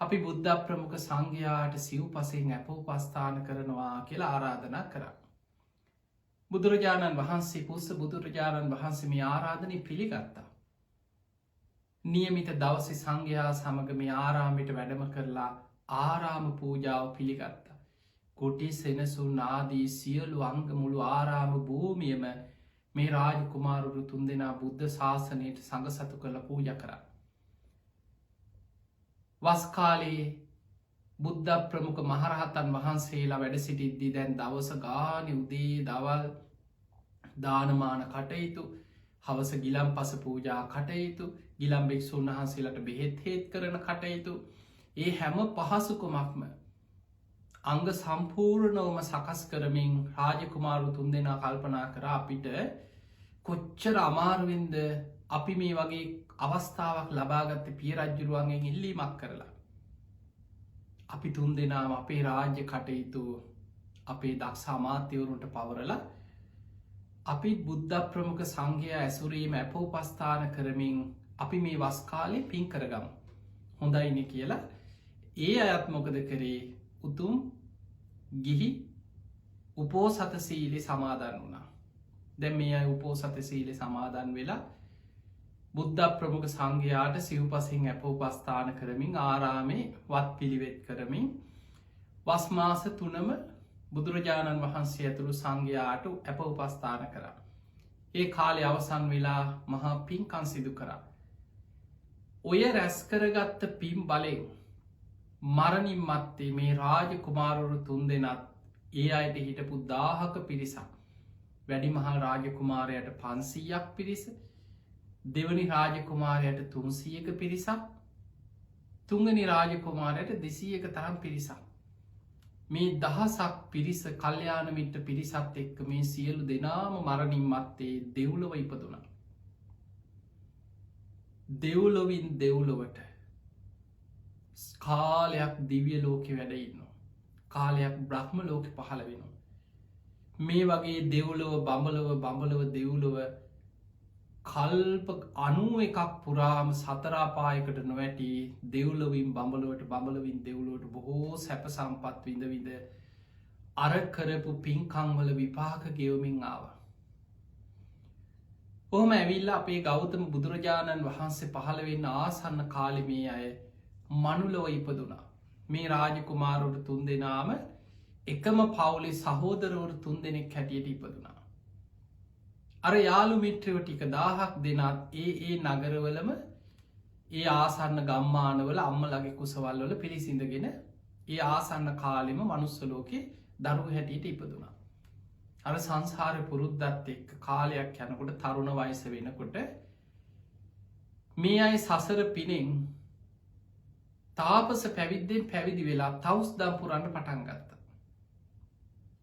අපි බුද්ධ ප්‍රමුඛ සංඝයාට සිව් පසෙන් ඇපෝපස්ථාන කරනවා කියලා ආරාධනා කරා. බුදුරජාණන් වහන්සේ පුස්ස බුදුරජාණන් වහන්සේ මේ ආරාධනය පිළිගත්තා. නියමිත දවසේ සංඝයා සමග මේ ආරාමයට වැඩම කරලා ආරාම පූජාව පිළිගත්තා. කොටි සෙනසුන් ආදී සියලු අංග මුළු ආරාම භූමියම මේ රාජකුමාරුරු තුන් දෙනා බුද්ධ ශාසනයට සඟසතු කළ පූජ කරා. වස්කාලයේ බුද්ධ ප්‍රමුඛ මහරහතන් වහන්සේලා වැඩ සිටිද්දී දැන් දවස ගානි උදේ දවල් දානමාන කටයුතු හවස ගිලම් පස පූජා කටයුතු ගිලම් භික්ෂූන් වහන්සේලාට බෙහෙත් හේත් කරන කටයුතු ඒ හැම පහසුකුමක්ම අංග සම්පූර්ණවම සකස් කරමින් රාජකුමාරු තුන් දෙනා කල්පනා කර අපිට කොච්චර අමාරුවෙන්ද අපි මේ වගේ අවස්ථාවක් ලබාගත්ත පිය රජ්ජුරුවන්ගෙන් ඉල්ලීමක් කරලා. අපි තුන් දෙනාම අපේ රාජ්‍ය කටයුතු අපේ දක්ෂ අමාත්‍යවරුන්ට පවරලා අපි බුද්ධ ප්‍රමුඛ සංඝයා ඇසුරීම ඇපෝපස්ථාන කරමින් අපි මේ වස්කාලේ පින් කරගමු. හොඳයිනි කියලා ඒ අයත් මොකද කරේ උතුම් ගිහි උපෝසත සීලේ සමාදන් වුණා. දැන් මේ අය උපෝසත සීලේ සමාදන් වෙලා බුද්ධ ප්‍රමුඛ සංඝයාට සිව්පසින් ඇපෝපස්ථාන කරමින් ආරාමේ වත් පිළිවෙත් කරමින් වස් මාස 3ම බුදුරජාණන් වහන්සේ ඇතුළු සංඝයාට ඇපෝපස්ථාන කරා. ඒ කාලේ අවසන් වෙලා මහා පින්කම් සිදු කරා. ඔය රැස් කරගත්ත පින් බලෙන් මරණින් මත්තේ මේ රාජකුමාරවරු තුන් දෙනත් ඒ අයට හිටපු 1000ක පිරිසක් වැඩිමහල් රාජකුමාරයට 500ක් පිරිස දෙවනි රාජකුමාරයට 300ක පිරිසක් තුන්වැනි රාජකුමාරයට 200ක තරම් පිරිසක් මේ දහසක් පිරිස කල්යාණ මිත්‍ර පිරිසත් එක්ක මේ සියලු දෙනාම මරණින් මත්තේ දෙව්ලොව ඉපදුණා. දෙව්ලොවින් දෙව්ලොවට කාලයක් දිව්‍ය ලෝකෙ වැඩ ඉන්නවා. කාලයක් බ්‍රහ්ම ලෝකෙ පහළ වෙනවා. මේ වගේ දෙව්ලොව බඹලොව දෙව්ලොව කල්ප 91ක් පුරාම සතරාපායකට නොවැටි දෙව්ලොවින් බඹලොවට බඹලොවින් දෙව්ලොවට බොහෝ සැප සම්පත් විඳ අර කරපු පින්කම්වල විපාක ගෙවමින් ආවා. ඔහොම ඇවිල්ලා අපේ ගෞතම බුදුරජාණන් වහන්සේ පහළ වෙන්න ආසන්න කාලෙ මේ අය මනුලොව ඉපදුනා. මේ රාජකුමාරවරු තුන් දෙනාම එකම පවුලේ සහෝදරවරු තුන් දෙනෙක් හැටියට ඉපදුනා. අර යාළු මිත්‍රයෝ ටික 1000ක් දෙනත් ඒ නගරවලම ඒ ආසන්න ගම්මානවල අම්මලගේ කුසවල්වල පිරිසිඳගෙන ඒ ආසන්න කාලෙම මනුස්ස ලෝකේ දරුවෝ හැටියට ඉපදුනා. අර සංසාර පුරුද්දත් එක්ක කාලයක් යනකොට තරුණ වයස වෙනකොට මේ අය සසර පිනෙන් තාපස පැවිද්දෙන් පැවිදි වෙලා තවුස්දම් පුරන්න පටන් ගත්තා.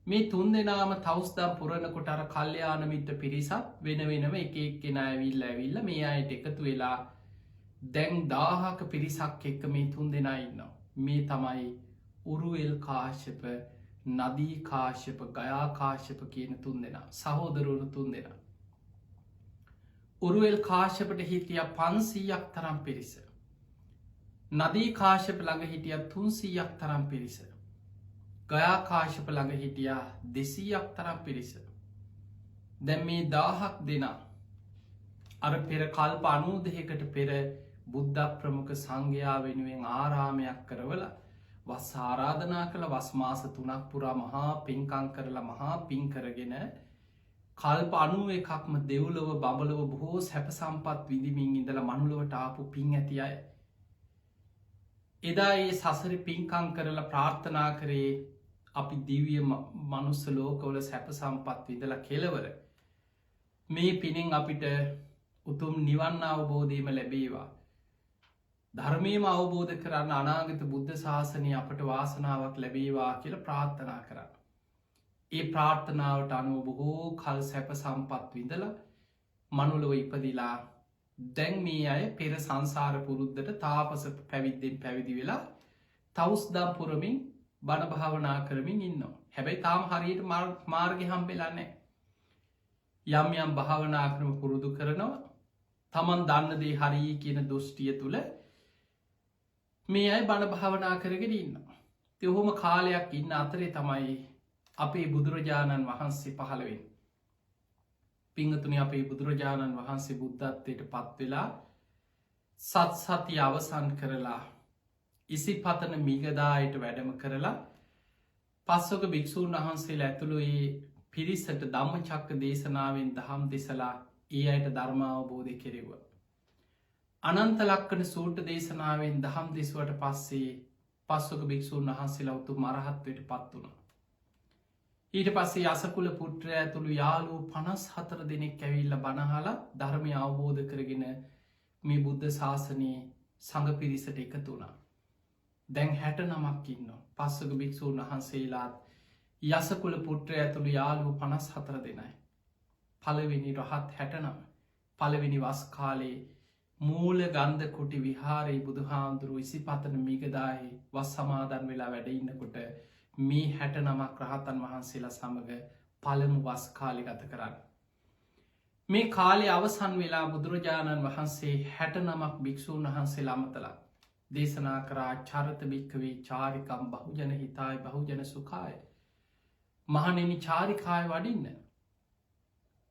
මේ තුන් දෙනාම තවුස්දම් පුරනකොට අර කල්යාණ මිත්‍ර පිරිසත් වෙන වෙනම එක එක්කෙනා ඇවිල්ලා මේ අයට එකතු වෙලා දැන් 1000ක පිරිසක් එක්ක මේ තුන් දෙනා ඉන්නවා. මේ තමයි උරුවෙල් කාශ්‍යප, නදී කාශ්‍යප, ගයා කාශ්‍යප කියන තුන් දෙනා. සහෝදරවරු තුන් දෙනා. උරුවෙල් කාශ්‍යපට හිටියා 500ක් තරම් පිරිස. නදී කාශ්‍යප ළඟ හිටියා 300ක් තරම් පිරිස. ගයා කාශ්‍යප ළඟ හිටියා 200ක් තරම් පිරිස. දැන් මේ 1000ක් දෙනා අර පෙර කල්ප 92කට පෙර බුද්ධ ප්‍රමුඛ සංඝයා වෙනුවෙන් ආරාමයක් කරවලා වස් ආරාධනා කළ වස් මාස 3ක් පුරා මහා පින්කම් කරලා මහා පින් කරගෙන කල්ප 91ක්ම දෙව්ලොව බඹලොව බොහෝ සැප සම්පත් විඳිමින් ඉඳලා මනුලොවට ආපු පින් ඇති අය එදා ඒ සසරේ පින්කම් කරලා ප්‍රාර්ථනා කරේ අපි දිව්‍ය මනුස්ස ලෝකවල සැප සම්පත් විඳලා කෙලවර මේ පිනෙන් අපිට උතුම් නිවන් අවබෝධයම ලැබේවා. ධර්මයම අවබෝධ කරන්න අනාගත බුද්ධ ශාසනය අපට වාසනාවක් ලැබේවා කියලා ප්‍රාර්ථනා කරන්න. ඒ ප්‍රාර්ථනාවට අනුව බොහෝ කල් සැප සම්පත් විඳල මනුලොව ඉපදිලා දැන් මේ අය පෙර සංසාර පුරුද්ධට තාපස පැවිද්දෙන් පැවිදි වෙලා තවුස්දම් පුරමින් බණ භාවනා කරමින් ඉන්නවා. හැබැයි තාම හරියට මාර්ග හම්බෙලන්නේ. යම් යම් භාවනා කරම පුරුදු කරනවා තමන් දන්න දේ හරී කියන දෘෂ්ටිය තුළ මේ අයි බණ භාවනා කරගෙන ඉන්න. තෙහොම කාලයක් ඉන්න අතරේ තමයි අපේ බුදුරජාණන් වහන්සේ පහළවෙන්. පිංහතුනි අපේ බුදුරජාණන් වහන්සේ බුද්ධත්වයට පත්වෙලා සත්සති අවසන් කරලා ඉසි පතන මිගදායට වැඩම කරලා පස්සක භික්‍ෂූන් වහන්සේ ඇතුළු ඒ පිරිසට ධම්ම චක්ක දේශනාවෙන් දහම් දෙසලා ඒ අයට ධර්මාවබෝධය කෙරෙව. අනන්ත ලක්කන සූට දේශනාවෙන් දහම් දෙසුවට පස්සේ පස්සක භික්‍ෂූන් වහන්සේලා උතු මරහත්වයට පත් වුණ. ඊට පස්සේ අසකුල පුට්‍රය ඇතුළු යාලූ 54 දෙනෙක් ඇවිල්ල බණහලා ධර්මය අවබෝධ කරගෙන මේ බුද්ධ ශාසනයේ සඟ පිරිසට එකතු වුණා. දැන් 69ක් ඉන්න පස්සක භික්‍ෂූන් වහන්සේලාත් යසකුල පුට්‍රය ඇතුළු යාලූ 54 දෙනයි. පළවෙනි රහත් 69 පළවෙනි වස් කාලේ මූල ගන්ධ කුටි විහාරයේ බුදුහාමුදුරුව ඉසි පතන මිගදාහි වස් සමාදන් වෙලා වැඩඉන්නකොට මේ 69ක් රහතන් වහන්සේලා සමඟ පළමු වස් කාලි ගත කරන්න. මේ කාලේ අවසන් වෙලා බුදුරජාණන් වහන්සේ 69ක් භික්‍ෂූන් වහන්සේ අමතලා දේශනා කරා චරිත භික්කවේ චාරිකම් බහුජන හිතායි බහුජන සුකාය. මහනෙනි චාරිකාය වඩින්න.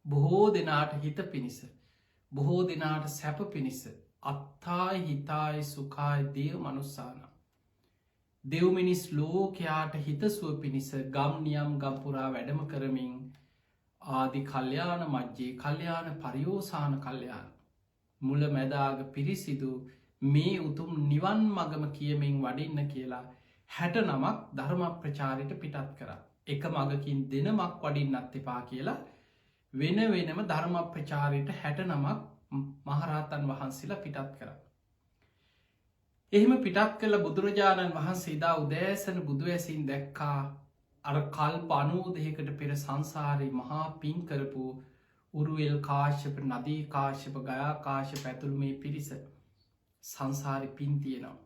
බොහෝ දෙනාට හිත පිණිස බොහෝ දෙනාට සැප පිණිස අත්තායි හිතායි සුකාය දේව මනුස්සාන. දෙව්මිනිස් ලෝකයාට හිතසුව පිණිස ගම්නියම් ගම්පුරා වැඩම කරමින් ආදි කල්්‍යයාන මජ්්‍යයේ කල්්‍යයාන පරියෝසාන කල්්‍යයාන මුල මැදාග පිරිසිදු මේ උතුම් නිවන් මගම කියමින් වඩින්න කියලා 69ක් ධර්ම ප්‍රචාරයට පිටත් කර එක මගකින් දෙනමක් වඩින්නත් එපා කියලා වෙන වෙනම ධර්ම ප්‍රචාරයට 69ක් මහරහතන් වහන්සේලා පිටත් කර. එහෙම පිටත් කළ බුදුරජාණන් වහන්සේ දා උදෑසන බුදුවැසින් දැක්කා අර කල්ප 92කට පෙර සංසාරී මහා පින් කරපු උරුවෙල් කාශ්‍යප නදී කාශ්‍යප ගයා කාශ්‍යප ඇතුළු මේ පිරිස සංසාරි පින් තියෙනවා.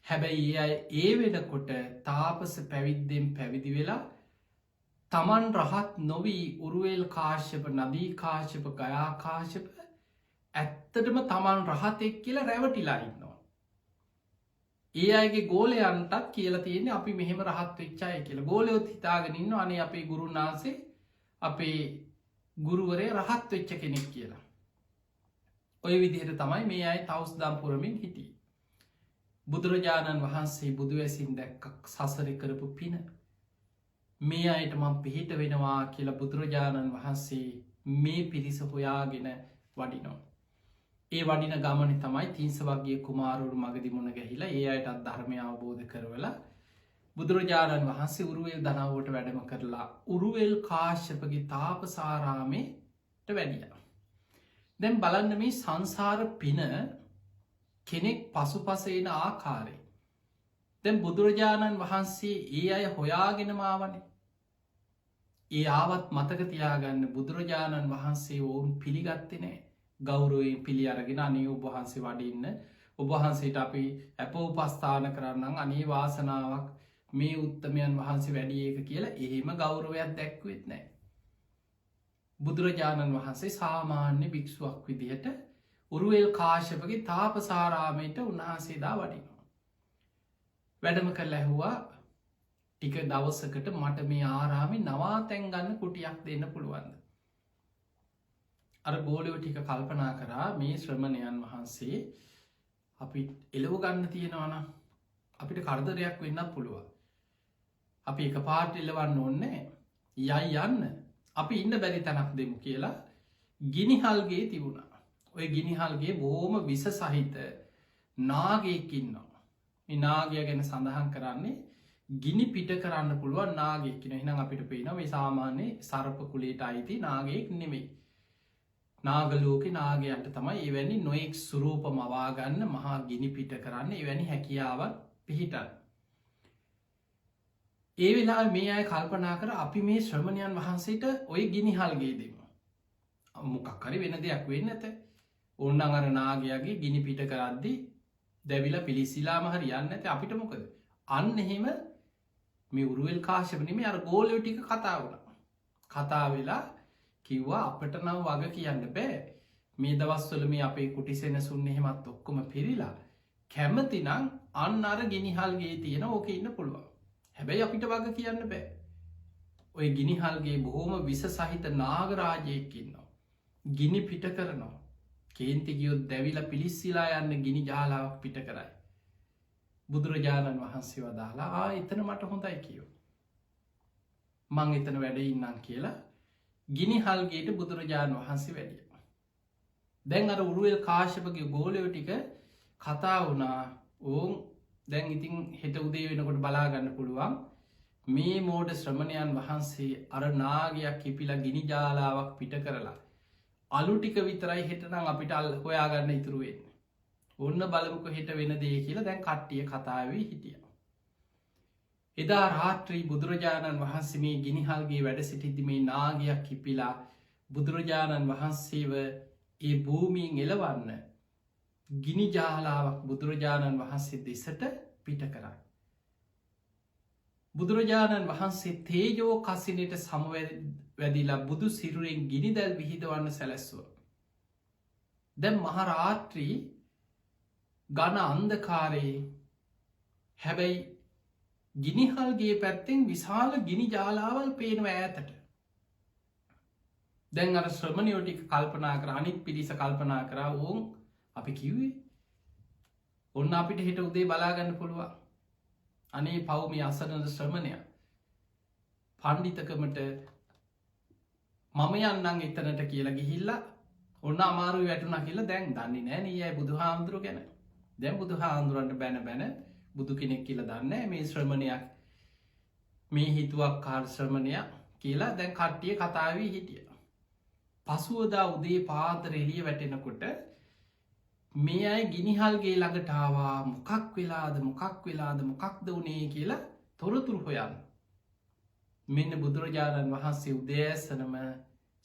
හැබැයි ඒ අය ඒ වෙනකොට තාපස පැවිද්දෙන් පැවිදි වෙලා තමන් රහත් නොවී උරුවෙල් කාශ්‍යප නදී කාශ්‍යප ගයා කාශ්‍යප ඇත්තටම තමන් රහතෙක් කියලා රැවටිලා ඉන්නවා. ඒ අයගේ ගෝලයන්ටත් කියලා තියෙන්නේ අපි මෙහෙම රහත් වෙච්චාය කියලා. ගෝලයොත් හිතාගෙන ඉන්නවා අනේ අපේ ගුරුන් වහන්සේ අපේ ගුරුවරයා රහත් වෙච්ච කෙනෙක් කියලා. ඔය විදිහට තමයි මේ අය තවුස්දම් පුරමින් හිටියේ. බුදුරජාණන් වහන්සේ බුදුවැසින් දැක්ක සසර කරපු පින මේ අයට මම පිහිට වෙනවා කියලා බුදුරජාණන් වහන්සේ මේ පිරිස හොයාගෙන වඩිනවා. ඒ වඩින ගමන තමයි තිංස වගේ කුමාරුරු මගදි මුණ ගැහිලා ඒ අයටත් ධර්මය අවබෝධ කරවලා බුදුරජාණන් වහන්සේ උරුවෙල් දනාවට වැඩම කරලා උරුවෙල් කාශ්‍යපගේ තාපසාරාමයට වැඩිය. දැන් බලන්න මේ සංසාර පින කෙනෙක් පසු පසේන ආකාරය. දැන් බුදුරජාණන් වහන්සේ ඒ අය හොයාගෙන මාවනේ. ඒ ආවත් මතක තියාගන්න බුදුරජාණන් වහන්සේ ඔවුන් පිළිගත්තේ නෑ. ගෞරුවයෙන් පිළි අරගෙන අනේ ඔබහන්සේ වඩින්න ඔබහන්සේට අපි ඇපෝපස්ථාන කරන්නම් අනේ වාසනාවක් මේ උත්තමයන් වහන්සේ වැඩියක කියලා එහෙම ගෞරවයක් දැක්වෙත් නෑ. බුදුරජාණන් වහන්සේ සාමාන්‍ය භික්ෂුවක් විදිහට උරුවෙල් කාශ්‍යපගේ තාපසාරාමයට උන්වහන්සේදා වඩිනවා. වැඩම කළ ඇහුවා ටික දවසකට මට මේ ආරාමි නවාතැන් ගන්න කුටියක් දෙන්න පුළුවන්ද. අර ගෝලයෝ ටික කල්පනා කරා මේ ශ්‍රමණයන් වහන්සේ අපි එලව ගන්න තියෙනවන අපිට කරදරයක් වෙන්නත් පුළුවන්. අපි එක පාට එලවන්න ඕන්නේ යයි යන්න අපි ඉන්න බැරි තැනක් දෙමු කියලා ගිනිහල්ගේ තිබුණා. ඔය ගිනිහල්ගේ බොහෝම විස සහිත නාගයකින්නවා. මේ නාගය ගැන සඳහන් කරන්නේ ගිනි පිට කරන්න පුළුවන් නාගයෙක් කියන. එහෙනම් අපිට පේනවා මේ සාමාන්‍ය සර්ප කුලයට අයිති නාගයෙක් නෙමෙයි. නාගලෝක නාගයන්ට තමයි එවැනි නොයෙක් සුරූප මවාගන්න මහා ගිනි පිට කරන්න එවැනි හැකියාවක් පිහිටන්. ඒ වෙලා මේ අය කල්පනා කර අපි මේ ශ්‍රමණයන් වහන්සේට ඔය ගිනිහල්ගේ දෙම. මොකක්කරි වෙන දෙයක් වෙන්න ඇත. ඔන්න අර නාගයාගේ ගිනි පිට කරද්දි දැවිල පිළිසිලාම හරි යන්න ඇත අපිට මොකද. අන්න එහෙම මේ උරුවල් කාශපනීම අර ගෝලයෝ ටික කතා වුණ. කතා වෙලා කිව්වා අපට නම් වග කියන්න බෑ මේ දවස්වල මේ අපේ කුටිසෙන සුන්න එහෙමත් ඔක්කොම පිරිලා කැමතිනං අන්න අර ගිනිහල්ගේ තියෙන ඕක ඉන්න පුළුවන්. හැබැයි අපිට වග කියන්න බෑ. ඔය ගිනිහල්ගේ බොහෝම විස සහිත නාගරාජයක්කින්නවා. ගිනි පිට කරනවා. කේන්ති ගියොත් දැවිල පිලිස්සිලා යන්න ගිනි ජාලාවක් පිට කරයි. බුදුරජාණන් වහන්සේ වදාලා එතන මට හොඳයි කියෝ. මං එතන වැඩ ඉන්නම් කියලා ගිනිහල්ගේට බුදුරජාණන් වහන්සේ වැඩිය. දැන් අර උරුවල් කාශපගේ ගෝලයෝ ටික කතා වුණා ඕන් දැන් ඉතින් හෙට උදේ වෙනකොට බලාගන්න පුළුවන් මේ මෝඩ ශ්‍රමණයන් වහන්සේ අර නාගයක් කිපිලා ගිනි ජාලාවක් පිට කරලා අලු ටික විතරයි හෙටනම් අපිට අල් හොයාගන්න ඉතුරුවෙන්න. ඔන්න බලමුක හෙට වෙන දේ කියලා දැන් කට්ටිය කතාවී හිටිය. එදා රාත්‍රී බුදුරජාණන් වහන්සේ මේ ගිනිහල්ගේ වැඩ සිටිද්දි මේ නාගයක් කිපිලා බුදුරජාණන් වහන්සේව ඒ භූමියෙන් එලවන්න ගිනි ජාලාවක් බුදුරජාණන් වහන්සේ දෙසට පිට කරයි. බුදුරජාණන් වහන්සේ තේජෝ කසිනට සමවැදිලා බුදු සිරුරෙන් ගිනිදැල් විහිදවන්න සැලැස්ව. දැම් මහරාත්‍රී ගණ අන්දකාරයේ හැබැයි ගිනිහල්ගේ පැත්තෙන් විශාල ගිනි ජාලාවල් පේනව ඇතට. දැන් අර ශ්‍රමණයෝටික කල්පනා කර අනිත් පිරිස කල්පනා කරා ඕන් අපි කිව්වේ ඔන්න අපිට හිට උදේ බලාගන්න පුළුවන්. අනේ පවුමි අසනද ශ්‍රමණය පණ්ඩිතකමට මම යන්නන් එතනට කියලා ගිහිල්ලා ඔන්න අමාරු වැටුන කියලා දැන් දන්නේ නෑ නීයයි බුදු හාමුදුරුව ගැන දැන් බුදු හාමුදුරන්ට බැන බැන බුදු කෙනෙක් කියල දන්න මේ ශ්‍රමණයක් මේ හිතුවක් කාර් ශ්‍රමණයක් කියලා දැන් කට්ටිය කතාවී හිටිය. පසුවදා උදේ පාතර එලිය වැටෙනකොට මේ අය ගිනිහල්ගේ ළඟටාවා මොකක් වෙලාද මොකක්ද වනේ කියලා තොරතුරු හොයන්න. මෙන්න බුදුරජාණන් වහන්සේ උදෑසනම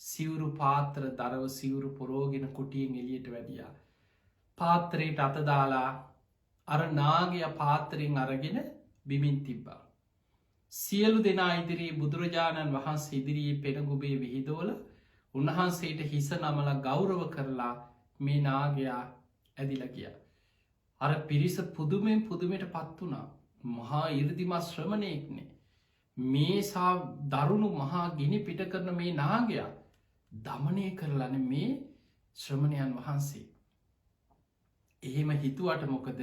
සිවුරු පාත්‍ර දරව සිවුරු පොරෝගෙන කුටියෙන් එලියට වැඩියා. පාත්‍රයට අතදාලා අර නාගය පාත්‍රයෙන් අරගෙන බිමින් තිබ්බා. සියලු දෙනා ඉදිරී බුදුරජාණන් වහන්සේ ඉදිරී පෙනගුබේ විහිදෝල උන්වහන්සේට හිස නමල ගෞරව කරලා මේ නාගයා ඇදිල කිය. අර පිරිස පුදුමෙන් පුදුමට පත් වුණා මහා ඉරදිමත් ශ්‍රමණයෙක්නේ. මේසා දරුණු මහා ගිනි පිට කරන මේ නාගයා දමනය කරලන මේ ශ්‍රමණයන් වහන්සේ. එහෙම හිතුවට මොකද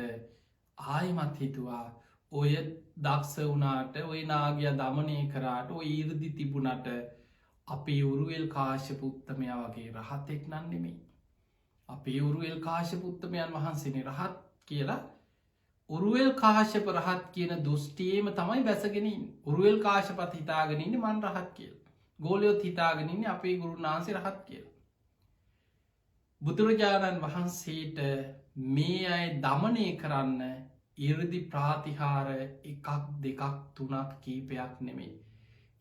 ආයමත් හිතුවා ඔය දක්ෂ වනාට ඔය නාගයා දමනය කරාට ඔය ඉරදි තිබුණට අපේ උරුවල් කාශපුත්තමයා වගේ රහතෙක් නන්නෙමේ. අපේ උරුවල් කාශපුත්තමයන් වහන්සේනේ රහත් කියලා උරුවල් කාශප රහත් කියන දුෘෂ්ටියේම තමයි බැසගෙනින් උරුවල් කාශපත් හිතාගෙනන්න මන් රහත් කියල ගෝලයොත් හිතාගෙනන්න අපේ ගුරුනාන්සේ රහත් කියල. බුදුරජාණන් වහන්සේට මේ අය දමනය කරන්න ඉරදි ප්‍රාතිහාර එකක් දෙකක් තුනක් කීපයක් නෙමෙයි.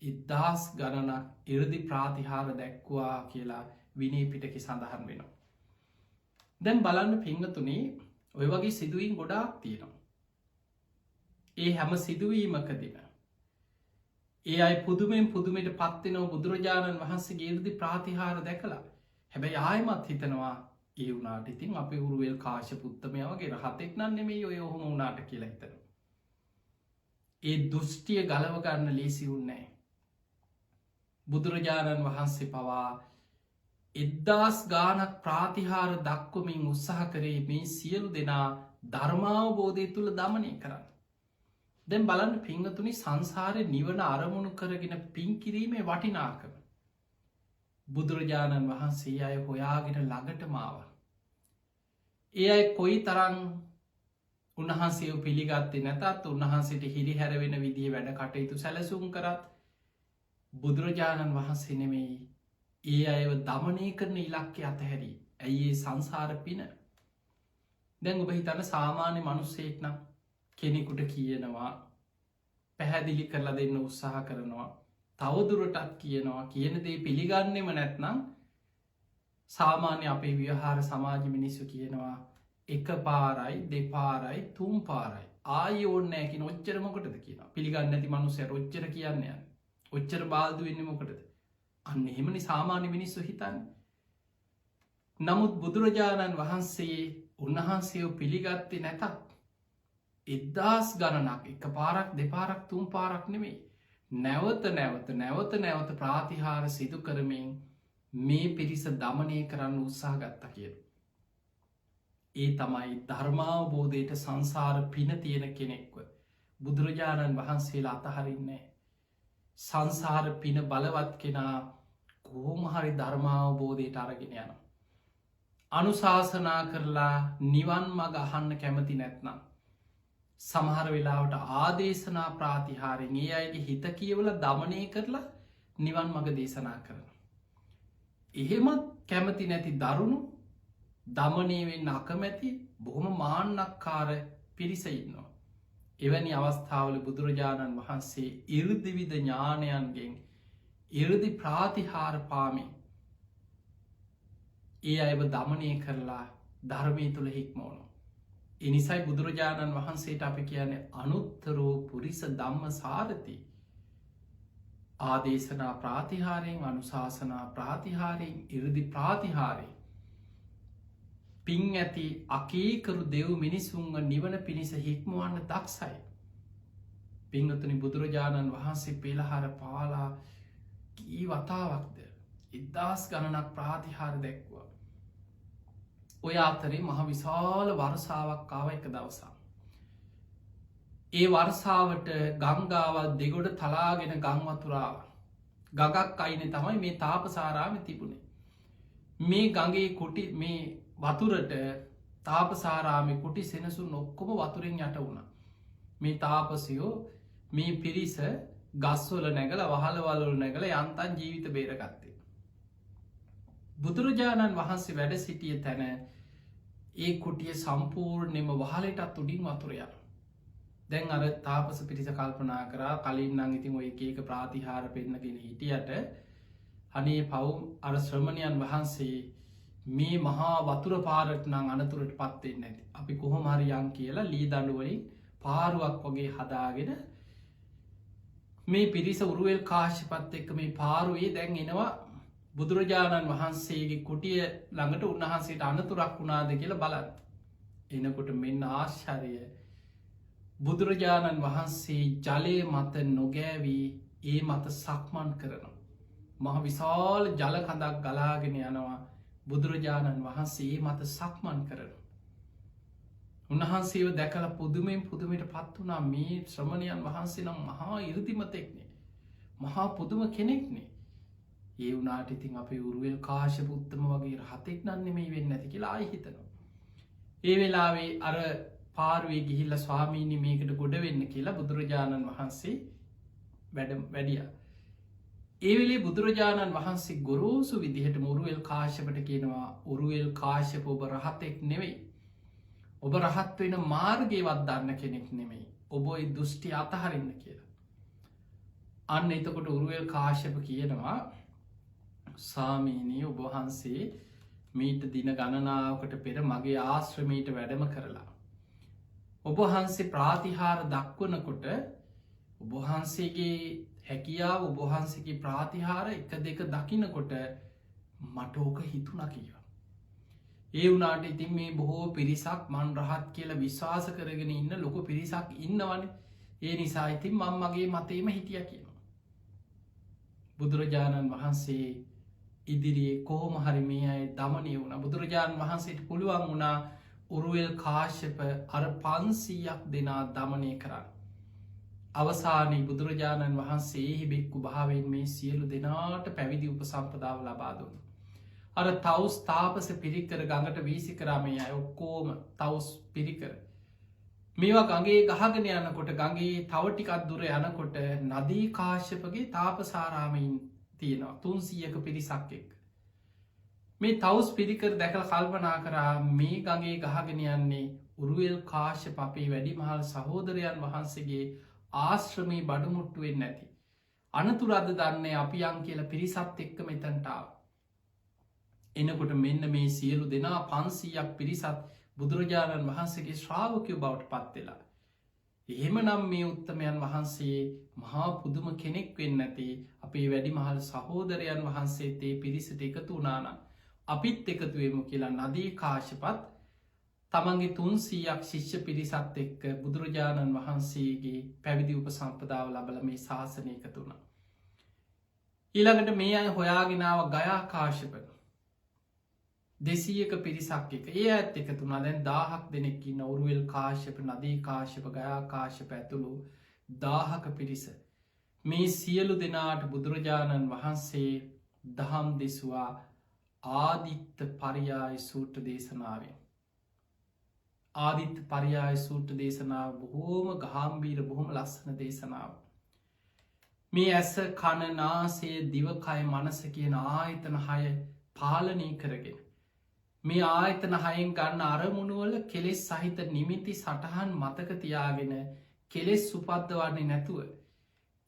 ඉදදාස් ගණනක් ඉරදි ප්‍රාතිහාර දැක්වා කියලා විනී පිටකි සඳහන් වෙනවා. දැන් බලන්න පිංහතුනේ ඔය වගේ සිදුවීම් ගොඩාක් තියෙනවා. ඒ හැම සිදුවීමකදින. ඒ අයි පුදුමෙන් පුදුමට පත්වෙනව බුදුරජාණන් වහන්සේ ඉරදි ප්‍රාතිහාර දැකලා හැබැයි ආයමත් හිතනවා ඒ වනාට ඉතින් අපි උරුවල් කාශපුත්තමය වගේ රහතෙක් නන්නෙමේ ඔය ඔහොම වනාට කියලා හිතන. ඒ දුෘෂ්ටිය ගලවගන්න ලේසි උන්නෑ. බුදුරජාණන් වහන්සේ පවා එද්දාස් ගානක් ප්‍රාතිහාර දක්වමින් උත්සාහ කරේ මේ සියලු දෙනා ධර්මාවබෝධය තුළ දමනය කරන්න. දැන් බලන්න පිංහතුනි සංසාරය නිවන අරමුණු කරගෙන පින්කිරීමේ වටිනාකම. බුදුරජාණන් වහන්සේ අය හොයාගෙන ළඟට මාව. ඒ අයි කොයි තරං උන්වහන්සේ පිළිගත්තේ නැතත් උන්වහන්සේට හිරි හැරවෙන විදිහ වැඩ කටයුතු සැලසුම් කරත් බුදුරජාණන් වහන්සේ නෙමෙයි ඒ අයව දමනය කරන ඉලක්කය අතහැරි ඇයි සංසාර පින දැන් ඔබ හිතන්න සාමාන්‍ය මනුස්සෙක් නම් කෙනෙකුට කියනවා පැහැදිලි කරලා දෙන්න උත්සාහ කරනවා තවදුරටත් කියනවා කියන දේ පිළිගන්නෙම නැත්නම් සාමාන්‍ය අපේ ව්‍යවහාර සමාජ මිනිස්සු කියනවා එක පාරයි දෙපාරයි තුම් පාරයි ආය ඕන්නෑකි ඔච්චර මොකටද කියන පිළිගන්න ඇති මනුසය රොච්චර කියන්න යන්න ඔච්චර බාල්දු වෙන්න මොකටද අන්න එහෙමනි සාමාන්‍ය මිනිස්සු හිතන්න නමුත් බුදුරජාණන් වහන්සේ උන්වහන්සේෝ පිළිගත්තේ නැතත් එද්දාස් ගණනක් එක පාරක් දෙපාරක් තුම් පාරක් නෙමේ නැවත ප්‍රාතිහාර සිදු කරමින් මේ පිරිස දමනය කරන්න උත්සාහ ගත්ත කියල ඒ තමයි ධර්මාවබෝධයට සංසාර පින තියෙන කෙනෙක්ව බුදුරජාණන් වහන්සේලා අතහරින්නේ සංසාර පින බලවත් කෙනා කෝමහරි ධර්මාවබෝධයට අරගෙන යන අනුශාසනා කරලා නිවන් මග අහන්න කැමති නැත්නම් සමහර වෙලාවට ආදේශනා ප්‍රාතිහාරෙන් ඒ අයගේ හිත කියවල දමනය කරලා නිවන් මග දේශනා කරන එහෙමත් කැමති නැති දරුණු දමනයවෙන්න අකමැති බොහොම මාන්නක්කාර පිරිසඉන්නවා. එවැනි අවස්ථාවල බුදුරජාණන් වහන්සේ ඉරදිවිධ ඥානයන්ගෙන් ඉරදි ප්‍රාතිහාර පාමින් ඒ අයව දමනය කරලා ධර්මය තුළ හික්මෝනු. එනිසයි බුදුරජාණන් වහන්සේට අපි කියන්නේ අනුත්තරෝ පුරිස ධම්ම සාරති ආදේශනා ප්‍රාතිහාරයෙන් අනුශාසනා ප්‍රාතිහාරයෙන් ඉරදි ප්‍රාතිහාරයෙන් පින් ඇති අකීකරු දෙව් මිනිසුන්ව නිවන පිණිස හික්මුවන්න දක්සයි. පිංගතුනි බුදුරජාණන් වහන්සේ පෙළහර පාලා කී වතාවක්ද ඉදදාස් ගණනක් ප්‍රාතිහාර දැක්වා. ඔය අතරේ මහ විශාල වර්සාවක් ආව එක දවසා. ඒ වර්සාවට ගංගාවල් දෙගොඩ තලාගෙන ගංවතුරාව ගගක් අයින තමයි මේ තාපසාරාම තිබුණේ. මේ ගගේ කුටි මේ වතුරට තාපසාරාමි කුටි සෙනසු නොක්කොම වතුරෙන් යට වුණ. මේ තාපසයෝ මේ පිරිස ගස්වල නැගල වහලවල්ලු නැගල යන්තන් ජීවිත බේරගත්තේ. බුදුරජාණන් වහන්සේ වැඩ සිටිය තැන ඒ කුටිය සම්පූර්ණයම වහලටත් උඩින් වතුරයන. දැන් අර තාපස පිරිස කල්පනා කරා කලින් නං ඉතින් ඔය එක ප්‍රාතිහාර පෙන්න්නගෙන හිටියට අනේ පවුම් අර ශ්‍රමණයන් වහන්සේ මේ මහා වතුර පාරට නං අනතුරට පත්වෙන්න ඇති අපි කොහොමහරියන් කියලා ලී දඩුවලින් පාරුවක් වගේ හදාගෙන මේ පිරිස උරුවල් කාශ්‍යපත් එක්ක මේ පාරුවේ දැන් එනවා බුදුරජාණන් වහන්සේගේ කුටිය ළඟට උන්වහන්සේට අනතුරක් වුණාද කියලා බලන්න. එනකොට මෙන්න ආශ්චර්ය බුදුරජාණන් වහන්සේ ජලය මත නොගෑවී ඒ මත සක්මන් කරනවා. මහ විශාල ජල කඳක් ගලාගෙන යනවා බුදුරජාණන් වහන්සේ මත සක්මන් කරන. උන්වහන්සේව දැකල පුදුමෙන් පුදුමට පත් වනා මේ ශ්‍රමණයන් වහන්සේ නම් මහා ඉරදිමතෙක්නේ මහා පුදුම කෙනෙක්නේ. ඒ වනාට ඉතින් අපේ උරුවල් කාශප උත්තම වගේ රහතෙක් නන්නෙමයි වෙන්න ඇති කියලා ආයිහිතනවා. ඒ වෙලාවේ අර පාරුවේ ගිහිල්ල ස්වාමීණි මේකට ගොඩ වෙන්න කියලා බුදුරජාණන් වහන්සේ වැඩිය. ඒවෙලේ බුදුරජාණන් වහන්සේ ගොරෝසු විදිහට උරුවල් කාශපට කියනවා උරුවල් කාශප ඔබ රහතෙක් නෙවෙයි. ඔබ රහත් වෙන මාර්ගයවත් දන්න කෙනෙක් නෙමෙයි. ඔබයි දෘෂ්ටි අතහරන්න කියලා. අන්න එතකොට උරුවල් කාශප කියනවා සාමීනී ඔබහන්සේ මීට දින ගණනාවකට පෙර මගේ ආශ්‍රමීට වැඩම කරලා. ඔබහන්සේ ප්‍රාතිහාර දක්වනකොට ඔබහන්සේගේ හැකියාව ඔබහන්සේගේ ප්‍රාතිහාර එක දෙක දකිනකොට මට ඕක හිතුන කියව. ඒ වනාට ඉතින් මේ බොහෝ පිරිසක් මන් රහත් කියලා විශ්වාස කරගෙන ඉන්න ලොක පිරිසක් ඉන්නවන ඒ නිසා ඉතින් මං මගේ මතේම හිටිය කියනවා. බුදුරජාණන් වහන්සේ ඉදිරියේ කොහොම හරි මේ අය දමනය වුණ බුදුරජාණන් වහන්සේට පුළුවන් වුණා උරුවල් කාශ්‍යප අර 500ක් දෙනා දමනය කරන්න. අවසානයේ බුදුරජාණන් වහන්සේ බෙක්කු භාවෙන් මේ සියලු දෙනාට පැවිදි උපසම්පදාව ලබාදුන්න. අර තවස් තාපස පිරිකර ගඟට වීසි කරාමේ අය ඔක්කෝම තවස් පිරිකර. මේවා ගගේ ගහගෙන යනකොට ගගේ තවටිකත් දුර යනකොට නදී කාශ්‍යපගේ තාපසාරාමයින් තියෙනවා 300ක පිරිසක් එක්ක. මේ තවුස් පිරිකර දැකල කල්පනා කරා මේ ගගේ ගහගෙන යන්නේ උරුවෙල් කාශ්‍යප අපේ වැඩිමහල් සහෝදරයන් වහන්සේගේ ආශ්‍රමී බඩුමුට්ටුවෙන් නැති. අනතුරද දන්නේ අපි යන් කියල පිරිසත් එක්ක මෙතැන්ටාව. එනකොට මෙන්න මේ සියලු දෙනා 500ක් පිරිසත් බුදුරජාණන් වහන්සේගේ ශ්‍රාවකයෝ බවට පත්වෙලා. එහෙම නම් මේ උත්තමයන් වහන්සේ මහා පුදුම කෙනෙක් වෙන්න ඇති අපේ වැඩිමහල් සහෝදරයන් වහන්සේත් ඒ පිරිසට එකතු වනානම්. අපිත් එකතුවමු කියලා නදී කාශපත් තමන්ගේ 300ක් ශිෂ්‍ය පිරිසත් එක්ක බුදුරජාණන් වහන්සේගේ පැවිදි උප සම්පදාව ලබල මේ ශාසනය එකතු වුණා. ඊළඟට මේ අය හොයාගෙනාව ගයා කාශප 200ක පිරිසක් එක ඒ ඇත් එකතුනා දැන් 1000ක් දෙනෙක්කි නවරුවල් කාශප නදී කාශප ගයා කාශප ඇතුළු 1000ක පිරිස මේ සියලු දෙනාට බුදුරජාණන් වහන්සේ දහම් දෙසවා ආදිත්ත පරියාය සූට්‍ර දේශනාවෙන්. ආදිත්ත පරියාය සූට්‍ර දේශනාව බොහෝම ගහම්බීර බොහොම ලස්සන දේශනාව. මේ ඇස කණනාසේ දිවකය මනස කියන ආයතන හය පාලනී කරගෙන. මේ ආයතන හයෙන් ගන්න අරමුණුවල කෙලෙස් සහිත නිමිති සටහන් මතක තියාගෙන කෙලෙස් සුපද්ධවන්නේ නැතුව.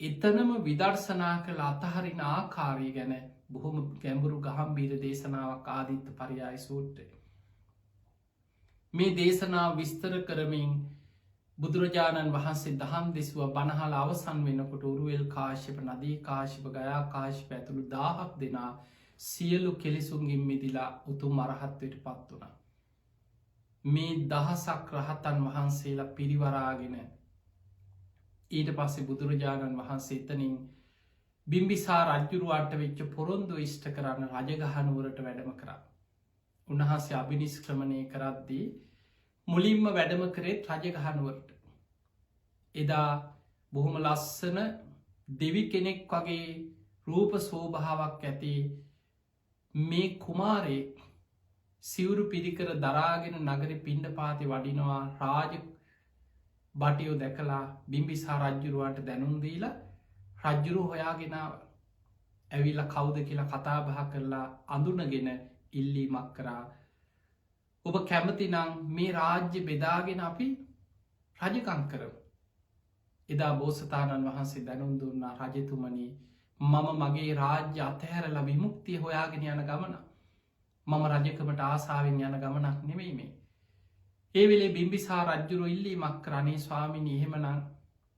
එතනම විදර්ශනා කළ අතහරින ආකාරය ගැන බොහොම ගැඹුරු ගහම්බීර දේශනාවක් ආදිත්ත පරියාය සූට්‍රය. මේ දේශනාව විස්තර කරමින් බුදුරජාණන් වහන්සේ දහම් දෙසුව බණහල අවසන් වෙනකොට උරුවෙල් කාශ්‍යප නදී කාශිප ගයා කාශිප ඇතුළු 1000ක් දෙනා සියලු කෙලෙසුන්ගින් මිදිලා උතුම් අරහත්වයට පත් වුණා. මේ දහසක් රහතන් වහන්සේලා පිරිවරාගෙන ඊට පස්සේ බුදුරජාණන් වහන්සේ එතනින් බිම්බිසා රජ්ජුරුවන්ට වෙච්ච පොරොන්දු ඉෂ්ට කරන්න රජගහනුවරට වැඩම කරා. උන්වහන්සේ අභිනිස්ක්‍රමණය කරද්දී මුලින්ම වැඩම කරේත් රජගහනුවරට. එදා බොහොම ලස්සන දෙවි කෙනෙක් වගේ රූප සෝභාවක් ඇති මේ කුමාරයෙක් සිවුරු පිරිකර දරාගෙන නගර පිණ්ඩ පාති වඩිනවා රාජ බටයෝ දැකලා බිම්බිසා රජ්ජුරුවන්ට දැනුන්දීලා රජ්ජුරු හොයාගෙනාව ඇවිල්ල කවුද කියලා කතාබහ කරලා අඳුනගෙන ඉල්ලීමක් කරා. ඔබ කැමති නං මේ රාජ්‍ය බෙදාගෙන අපි රජකං කරමු. එදා බෝසතාණන් වහන්සේ දැනුම් දුන්නා රජතුමනී මම මගේ රාජ්‍ය අතහැරලා විමුක්තිය හොයාගෙන යන ගමන මම රජකමට ආසාාවෙන් යන ගමනක් නෙවෙයි මේ. ඒ වෙලේ බිම්බිසා රජ්ජුරු ඉල්ලීමක් කරනේ ස්වාමිනි එහෙමනං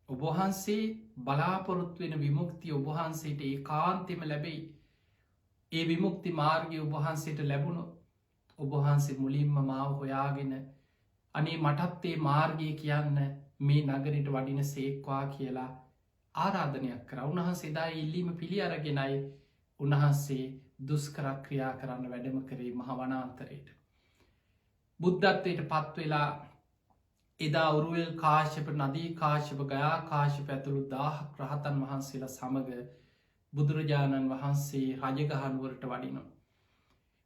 ඔබහන්සේ බලාපොරොත්වෙන විමුක්තිය ඔබහන්සේට ඒ කාන්තෙම ලැබෙයි. ඒ විමුක්ති මාර්ගය ඔබහන්සේට ලැබුණු ඔබහන්සේ මුලින්ම මාව හොයාගෙන අනේ මටත්තේ මාර්ගය කියන්න මේ නගරට වඩින සේක්වා කියලා ආරාධනයක් කර උන්වහන්සේ දා ඉල්ලීම පිළි අරගෙනයි උන්වහන්සේ දුස්කරක් ක්‍රියා කරන්න වැඩම කරේ මහවනාන්තරයට. බුද්ධත්වයට පත්වෙලා එදා උරුවල් කාශ්‍යප නදී කාශ්‍යප ගයා කාශ්‍යප ඇතුළු 1000ක් රහතන් වහන්සේලා සමඟ බුදුරජාණන් වහන්සේ රජගහනුවරට වඩිනවා.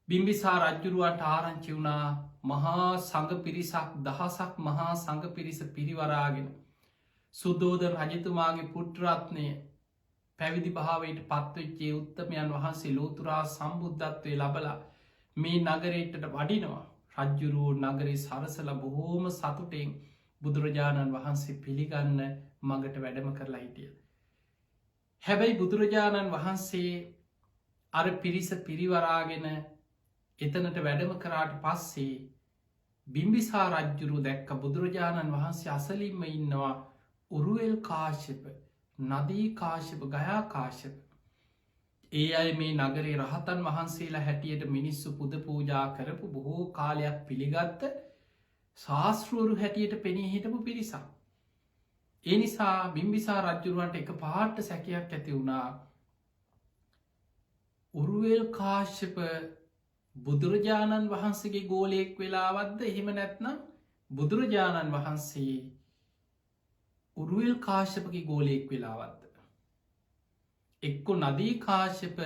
බිම්බිසා රජ්ජුරුවන්ට ආරංචි වුණා මහා සඟ පිරිසක් දහසක් මහා සඟ පිරිස පිරිවරාගෙන සුදෝද රජතුමාගේ පුට්‍රත්නය පැවිදි භාවයට පත්වෙච්චේ උත්තමයන් වහන්සේ ලෝතුරා සම්බුද්ධත්වය ලබලා මේ නගරේටට වඩිනවා. රජ්ජුරුවෝ නගරේ සරසල බොහෝම සතුටෙන් බුදුරජාණන් වහන්සේ පිළිගන්න මඟට වැඩම කරලා හිටිය. හැබැයි බුදුරජාණන් වහන්සේ අර පිරිස පිරිවරාගෙන එතනට වැඩම කරාට පස්සේ බිම්බිසා රජ්ජුරු දැක්ක බුදුරජාණන් වහන්සේ අසලින්ම ඉන්නවා උරුවෙල් කාශ්‍යප නදී කාශ්‍යප ගයා කාශ්‍යප. ඒ අය මේ නගරේ රහතන් වහන්සේලා හැටියට මිනිස්සු පුද පූජා කරපු බොහෝ කාලයක් පිළිගත්ත ශාස්තෘවරු හැටියට පෙනී හිටපු පිරිසක්. ඒ නිසා බිම්බිසා රජ්ජුරුවන්ට එක පාට සැකයක් ඇති වුණා උරුවෙල් කාශ්‍යප බුදුරජාණන් වහන්සේගේ ගෝලයෙක් වෙලාවද්ද එහෙම නැත්නම් බුදුරජාණන් වහන්සේ උරුවෙල් කාශ්‍යපගේ ගෝලයෙක් වෙලාවද්ද. එක්කො නදී කාශ්‍යප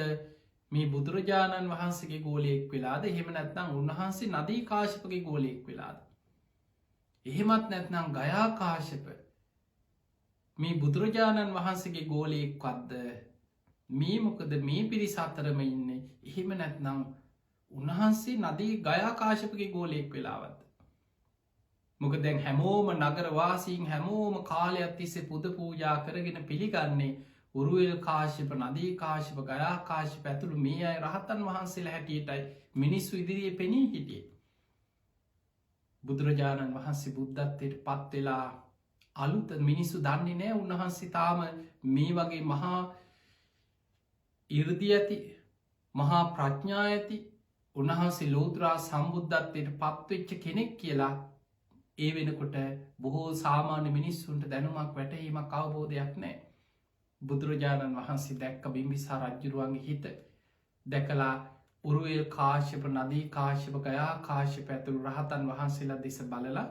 මේ බුදුරජාණන් වහන්සේගේ ගෝලයෙක් වෙලාද එහෙම නැත්නම් උන්වහන්සේ නදී කාශ්‍යපගේ ගෝලයෙක් වෙලාද. එහෙමත් නැත්නම් ගයා කාශ්‍යප මේ බුදුරජාණන් වහන්සේගේ ගෝලයෙක්වත්ද මේ මොකද මේ පිරිස අතරම ඉන්නේ. එහෙම නැත්නම් උන්වහන්සේ නදී ගයා කාශ්‍යපගේ ගෝලයෙක් වෙලාවත්. මොකද දැන් හැමෝම නගරවාසීන් හැමෝම කාලයක් තිස්සේ පුද පූජා කරගෙන පිළිගන්නේ උරුවෙල් කාශ්‍යප නදී කාශ්‍යප ගයා කාශ්‍යප ඇතුළු මේ අය රහතන් වහන්සේලා හැටියටයි මිනිස්සු ඉදිරියේ පෙනී හිටියේ. බුදුරජාණන් වහන්සේ බුද්ධත්වයට පත්වෙලා අලුත මිනිස්සු දන්නේ නෑ උන්වහන්සේ තාම මේ වගේ මහා ඉර්දි ඇති මහා ප්‍රඥා ඇති උන්වහන්සේ ලෝතුරා සම්බුද්ධත්වයට පත්වෙච්ච කෙනෙක් කියලා ඒ වෙනකොට බොහෝ සාමාන්‍ය මිනිස්සුන්ට දැනුමක් වැටහීමක් අවබෝධයක් නෑ. බුදුරජාණන් වහන්සේ දැක්ක බිම්බිසා රජ්ජුරුවන්ගේ හිත දැකලා උරුවල් කාශ්‍යප නදී කාශ්‍යප ගයා කාශ්‍යප ඇතුළු රහතන් වහන්සේලා දෙස බලලා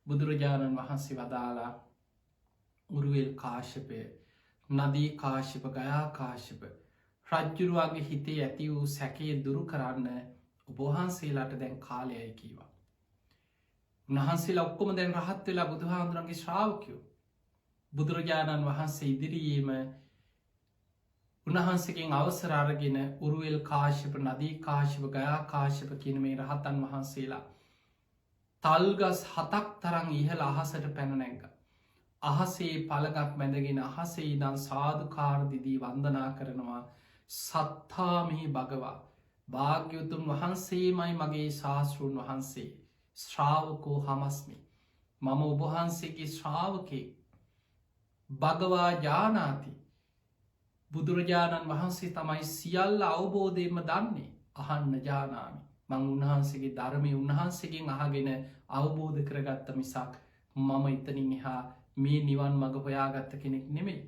බුදුරජාණන් වහන්සේ වදාලා උරුවල් කාශ්‍යපය නදී කාශ්‍යප ගයා කාශ්‍යප රජ්ජුරුවන්ගේ හිතේ ඇති වූ සැකේ දුරු කරන්න ඔබහන්සේලාට දැන් කාලයයි කීවා. උන්වහන්සේලා ඔක්කොම දැන් රහත් වෙලා බුදුහාමුදුරන්ගේ ශ්‍රාවකයෝ. බුදුරජාණන් වහන්සේ ඉදිරියේම උන්වහන්සේගෙන් අවසර අරගෙන උරුවෙල් කාශ්‍යප නදී කාශ්‍යප ගයා කාශ්‍යප කියන මේ රහතන් වහන්සේලා තල්ගස් 7ක් තරම් ඉහළ අහසට පැන නැග්ගා. අහසේ පළඟක් මැදගෙන අහසේ ඉඳන් සාදුකාර දිදී වන්දනා කරනවා. සත්තාමෙහි භගවා භාග්‍යවතුන් වහන්සේමයි මගේ ශාස්තෘන් වහන්සේ ශ්‍රාවකෝ හමස්මි. මම ඔබහන්සේගේ ශ්‍රාවකේ භගවා ජානාති බුදුරජාණන් වහන්සේ තමයි සියල්ල අවබෝධයෙන්ම දන්නේ. අහන්න ජානාමි මං උන්වහන්සේගේ ධර්මය උන්වහන්සේගෙන් අහගෙන අවබෝධ කරගත්ත මිසක් මම ඉතනින් එහා මේ නිවන් මඟ හොයාගත්ත කෙනෙක් නෙමෙයි.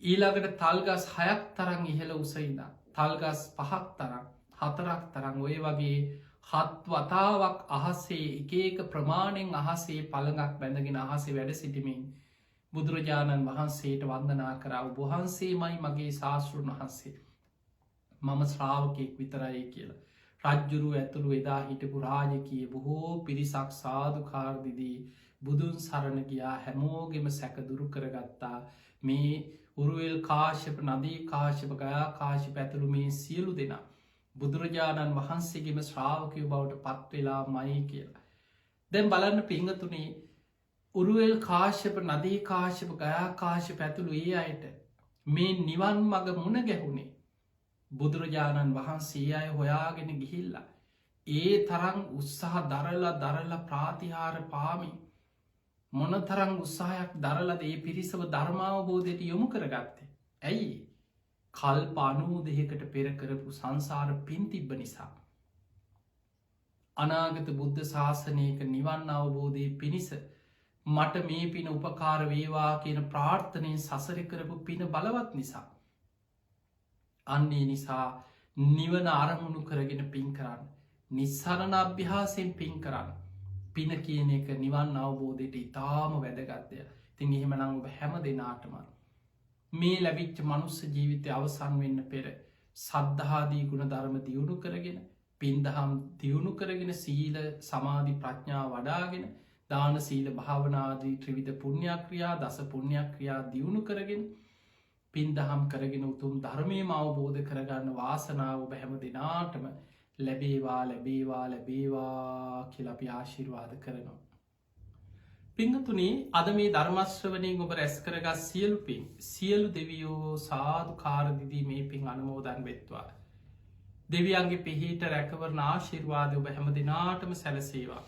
ඊළඟට තල්ගස් 6ක් තරම් ඉහළ උසයිද තල්ගස් 5ක් තරම් 4ක් තරම් ඔය වගේ 7 වතාවක් අහසේ එක එක ප්‍රමාණයෙන් අහසේ පළඟක් බැඳගෙන අහසේ වැඩ සිටිමින් බුදුරජාණන් වහන්සේට වන්දනා කරා. ඔබහන්සේමයි මගේ ශාස්තෘන් වහන්සේ මම ශ්‍රාවකයෙක් විතරයි කියලා. රජ්ජුරුව ඇතුළු එදා හිටපු රාජකීය බොහෝ පිරිසක් සාදුකාර දිදී බුදුන් සරණ ගියා. හැමෝගෙම සැක දුරු කරගත්තා. මේ උරුවෙල් කාශ්‍යප නදී කාශ්‍යප ගයා කාශ්‍යප ඇතුළු මේ සියලු දෙනා බුදුරජාණන් වහන්සේගේම ශ්‍රාවකයෝ බවට පත්වෙලා මයි කියලා. දැන් බලන්න පිංගතුනේ උරුවෙල් කාශ්‍යප නදී කාශ්‍යප ගයා කාශ්‍යප ඇතුළු ඒ අයට මේ නිවන් මඟ මුණ ගැහුණේ බුදුරජාණන් වහන්සේ අය හොයාගෙන ගිහිල්ලා ඒ තරම් උත්සාහ දරලා ප්‍රාතිහාර පාමි මොන තරම් උත්සාහයක් දරලද ඒ පිරිසව ධර්මාවබෝධයට යොමු කරගත්තේ. ඇයි? කල්ප 92කට පෙර කරපු සංසාර පින් තිබ්බ නිසා. අනාගත බුද්ධ ශාසනයක නිවන් අවබෝධය පිණිස මට මේ පින උපකාර වේවා කියන ප්‍රාර්ථනයෙන් සසර කරපු පින බලවත් නිසා. අන්නේ නිසා නිවන අරමුණු කරගෙන පින් කරන්න. නිස්සරණ අභ්‍යාසයෙන් පින් කරන්න. පින කියන එක නිවන් අවබෝධයට ඉතාම වැදගත්ය. ඉතින් එහෙමනම් ඔබ හැම දෙනාටම මේ ලැබිච්ච මනුස්ස ජීවිතය අවසන් වෙන්න පෙර සද්ධාදී ගුණ ධර්ම දියුණු කරගෙන පින්දහම් දියුණු කරගෙන සීල සමාධි ප්‍රඥා වඩාගෙන දාන සීල භාවනාදී ත්‍රිවිධ පුණ්‍යක්‍රියා දස පුණ්‍යක්‍රියා දියුණු කරගෙන පින්දහම් කරගෙන උතුම් ධර්මයම අවබෝධ කරගන්න වාසනාව ඔබ හැම දෙනාටම ලැබේවා ලැබේවා ලැබේවා කියලා අපි ආශිර්වාද කරනවා. පිංගතුනේ අද මේ ධර්මශ්‍රවණයෙන් ඔබ රැස් කරගත් සියලු පින් සියලු දෙවියෝ සාදුකාර දිදී මේ පින් අනුමෝදන් වෙත්වා. දෙවියන්ගේ පිහිට රැකවරණ ආශිර්වාද ඔබ හැම දෙනාටම සැලසේවා.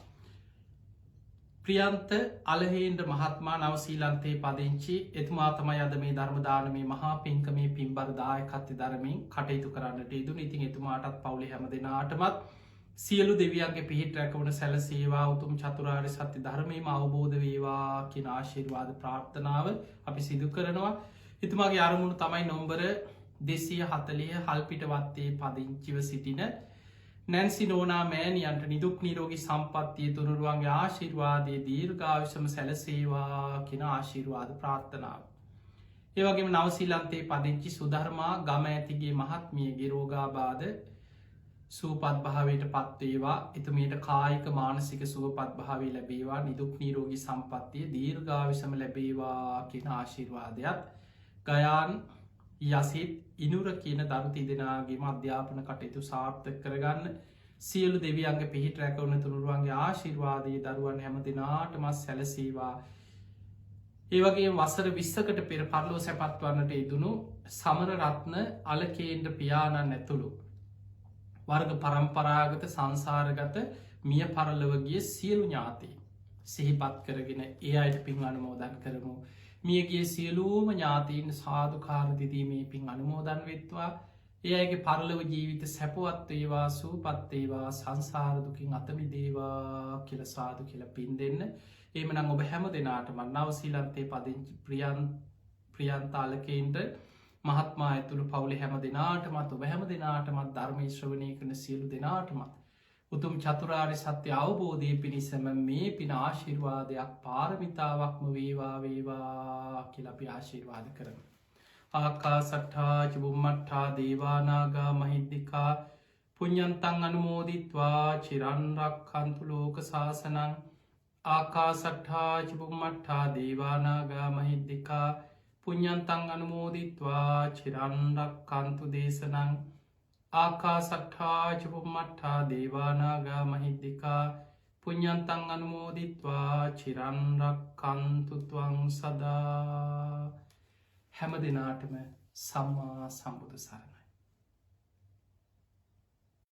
ප්‍රියන්ත අලහේන්ද්‍ර මහත්මා නවසීලන්තේ පදිංචි එතුමා තමයි අද මේ ධර්මදානමේ මහා පින්කමේ පින්බර දායකත්වය දරමින් කටයුතු කරන්නට යෙදුණු. ඉතින් එතුමාටත් පවුලේ හැම දෙනාටමත් සියලු දෙවියන්ගේ පිහිට රැකවන සැලසේවා උතුම් චතුරාර්ය සත්‍ය ධර්මයම අවබෝධ වේවා කියන ආශිර්වාද ප්‍රාර්ථනාව අපි සිදු කරනවා. එතුමාගේ අරමුණු තමයි නොම්බර 240 හල්පිට වත්තේ පදිංචිව සිටින නැන්සි නෝනා මෑණියන්ට නිදුක් නිරෝගී සම්පන්නිය තුනුරුවන්ගේ ආශිර්වාදයේ දීර්ඝායුෂම සැලසේවා කියන ආශිර්වාද ප්‍රාර්ථනාව. ඒ වගේම නවසීලන්තේ පදිංචි සුධර්මා ගම ඇතිගේ මහත්මියගේ රෝගාබාධ සුවපත් භාවයට පත්වේවා. එතුමියට කායික මානසික සුවපත් භාවය ලැබේවා. නිදුක් නිරෝගී සම්පන්නිය දීර්ඝායුෂම ලැබේවා කියන ආශිර්වාදයත් ගයාන් යසිත් ඉනුර කියන දරු තිදෙනගේම අධ්‍යාපන කටයුතු සාර්ථක කරගන්න සියලු දෙවියන්ගේ පිහිට රැකවුණ තුළුරුවන්ගේ ආශිර්වාදය දරුවන් හැම දෙනාටමත් සැලසේවා. ඒවගේ වසර 20කට පෙර පරලෝ සැපත් වන්නට ඉදුණු සමර රත්න අලකේන්ද්‍ර පියාණන් ඇතුළු වර්ග පරම්පරාගත සංසාරගත මිය පරලවගේ සියලු ඥාති සිහිපත් කරගෙන ඒ අයට පින් අනුමෝදන් කරමු. මියගේ සියලූම ඥාතීන් සාධකාරදිදීමේ පින් අනුමෝදන් වෙත්වා. ඒ අයගේ පරලව ජීවිත සැපවත් වේවා සූපත්තේවා සංසාරදුකින් අතමිදේවා කියල සාදු කියල පින් දෙන්න. ඒමනම් ඔබ හැම දෙනාටම නවසීලන්තේ පදිංචි ප්‍රියන්තාලකෙන්ට මහත්මා ඇතුළු පවුලි හැම දෙනාටමත් ඔබ හැම දෙනාටමත් ධර්මේශ්‍රවනය කන සියලු දෙනාටමත් උතුම් චතුරාරි සත්‍ය අවබෝධය පිණිසම මේ පින ආශිර්වාදයක් පාරමිතාවක්ම වේවා කියලපි ආශිර්වාද කරන. ආකා සට්ඨා චුම්මට්ඨා දේවානාගා මහිද්දිකා පුඤ්ඤන්තං අනුමෝදිත්වා චිරන්රක්ඛන්තු ලෝක සාසනං. ආකා සට්ඨා චුම්මට්ඨා දේවානාගා මහිද්දිකා පුඤ්ඤන්තං අනුමෝදිත්වා චිරන්රක්ඛන්තු දේශනං. ආකා සට්ඨා චුම්මට්ඨා දේවානාගා මහිද්දිකා පුඤ්ඤන්තං අනුමෝදිත්වා චිරන්රක්ඛන්තු ත්වං සදා. හැම දෙනාටම සම්මා සම්බුදු සරණයි.